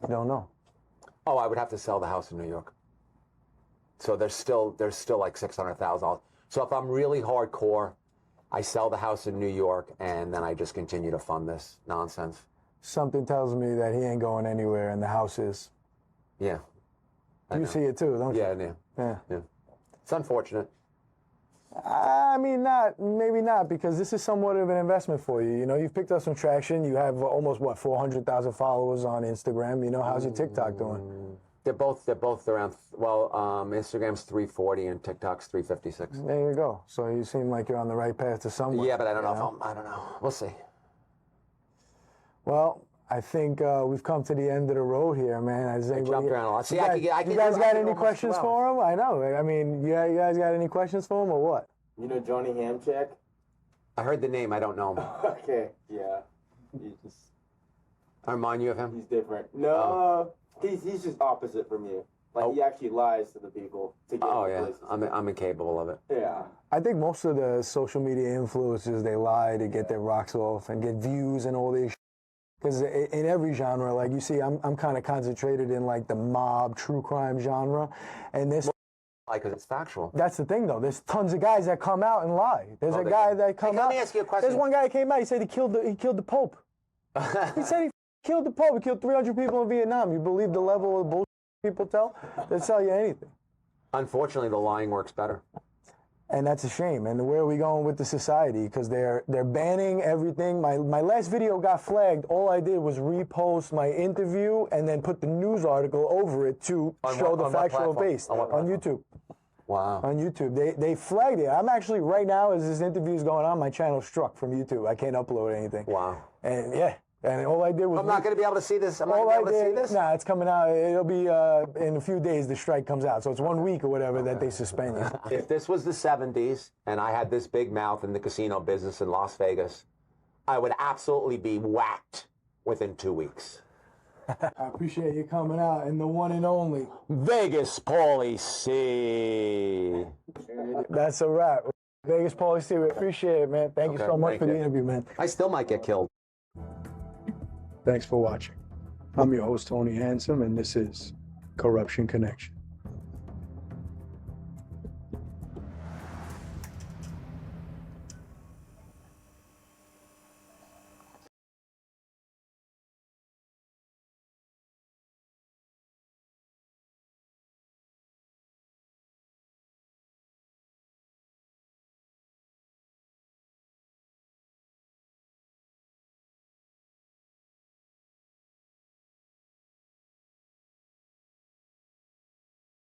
I don't know. Oh, I would have to sell the house in New York. So there's still like $600,000. So if I'm really hardcore, I sell the house in New York and then I just continue to fund this nonsense. Something tells me that he ain't going anywhere and the house is. Yeah. You see it too, don't you? Yeah. It's unfortunate. I mean, maybe not, because this is somewhat of an investment for you. You know, you've picked up some traction. You have almost, 400,000 followers on Instagram. You know, how's your TikTok doing? They're both around, Instagram's 340 and TikTok's 356. There you go. So you seem like you're on the right path to somewhere. Yeah, but I don't know. I don't know. We'll see. Well, I think we've come to the end of the road here, man. I jumped around a lot. See, you guys got any questions for him? I know. I mean, you guys got any questions for him or what? You know Johnny Hamchek? I heard the name. I don't know him. Okay, yeah. I remind you of him? He's different. No, he's just opposite from you. Like, he actually lies to the people to get places. I'm incapable of it. Yeah. I think most of the social media influencers, they lie to get their rocks off and get views and all this. Because in every genre, like you see, I'm kind of concentrated in like the mob, true crime genre, and this. Because it's factual. That's the thing, though. There's tons of guys that come out and lie. There's a guy that come out. Let me ask you a question. There's one guy that came out. He said he killed the Pope. He said he Killed the Pope. We killed 300 people in Vietnam. You believe the level of bullshit people tell? They'll tell you anything. Unfortunately, the lying works better. And that's a shame. And where are we going with the society? Because they're banning everything. My last video got flagged. All I did was repost my interview and then put the news article over it to show the factual base on YouTube. Wow. On YouTube. They flagged it. I'm actually, right now, as this interview is going on, my channel struck from YouTube. I can't upload anything. Wow. And yeah. And all I did was... I'm not going to be able to see this. I'm not going to be able to see this? Nah, it's coming out. It'll be in a few days, the strike comes out. So it's 1 week or whatever that they suspend you. If this was the 70s and I had this big mouth in the casino business in Las Vegas, I would absolutely be whacked within 2 weeks. I appreciate you coming out, and the one and only Vegas Pauly C. That's a wrap. Vegas Pauly C, we appreciate it, man. Thank you so much for the interview, man. I still might get killed. Thanks for watching. I'm your host, Tony Handsome, and this is Corruption Connection.